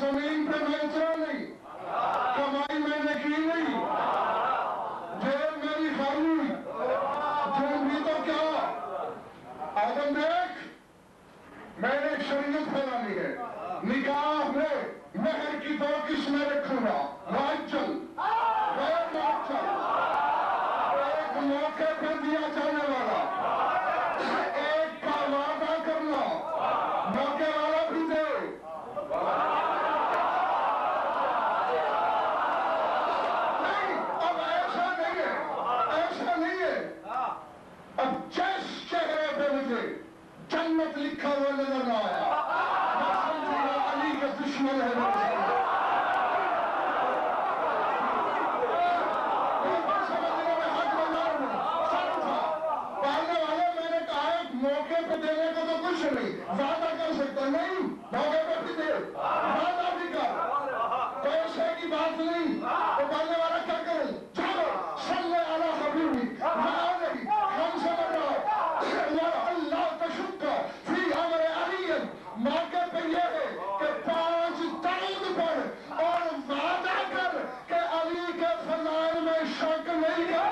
زمین پہ میں اترا نہیں کمائی میں نے کی نہیں جیب میری خالی جن بھی تو کیا آدم دیکھ میں نے شریعت پھیلانی ہے نکاح میں مہر کی 2 قسمیں رکھوں گا معجل غیر معجل ایک موقع پہ دیا جانے والا ایک کا وعدہ کرنا موقع والا بھی دے اب جس چہرے پہ مجھے جنت لکھا ہوا نظر نہ آیا میں سمجھوں گا علی کا دشمن ہے سمجھنے میں حق بنا ہوں سب تھا پالنے والے میں نے کہا ایک موقع پہ دینے کو تو کچھ نہیں وعدہ کر سکتا نہیں موقع پہ بھی دے وعدہ بھی کر پیسے کی بات نہیں تو پالنے والا کیا کریں چلو صلی علی حبیبی میں نہیں ہم سمجھ رہا اللہ تشک فی امر علی موقع پہ یہ ہے کہ 5 درود پڑھ اور وعدہ کر کہ علی کے فضائل میں شک نہیں ہے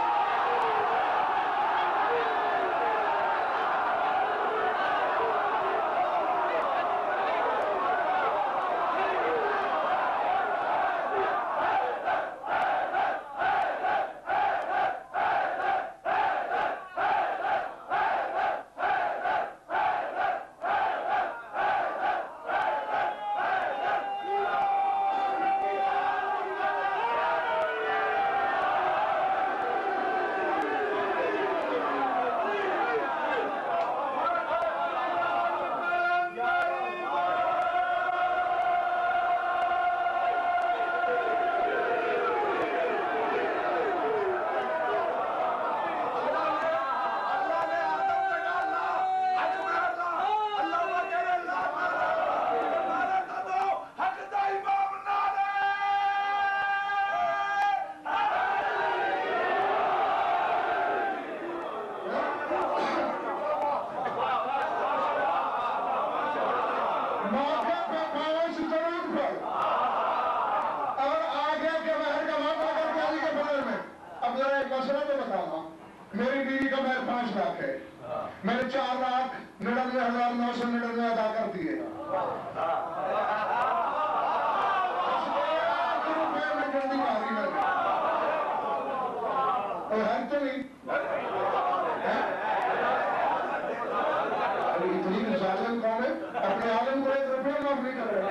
میری بیوی کا مہر 5 لاکھ ہے میں نے 4,99,999 ادا کر دیے میں جلدی ماری میں اور ہے تو نہیں اتنی ظالم کون ہے اپنے عالم کو 1 روپیہ معاف نہیں کر رہے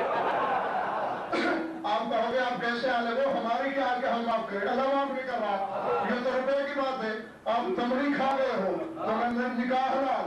آپ کہو گے آپ کیسے عالم ہو ہماری کیا کہ ہم معاف کریں اللہ معاف نہیں کر رہا یہ تو روپے کی بات ہے آپ تمری کھا گئے ہو تو میں نکاح حلال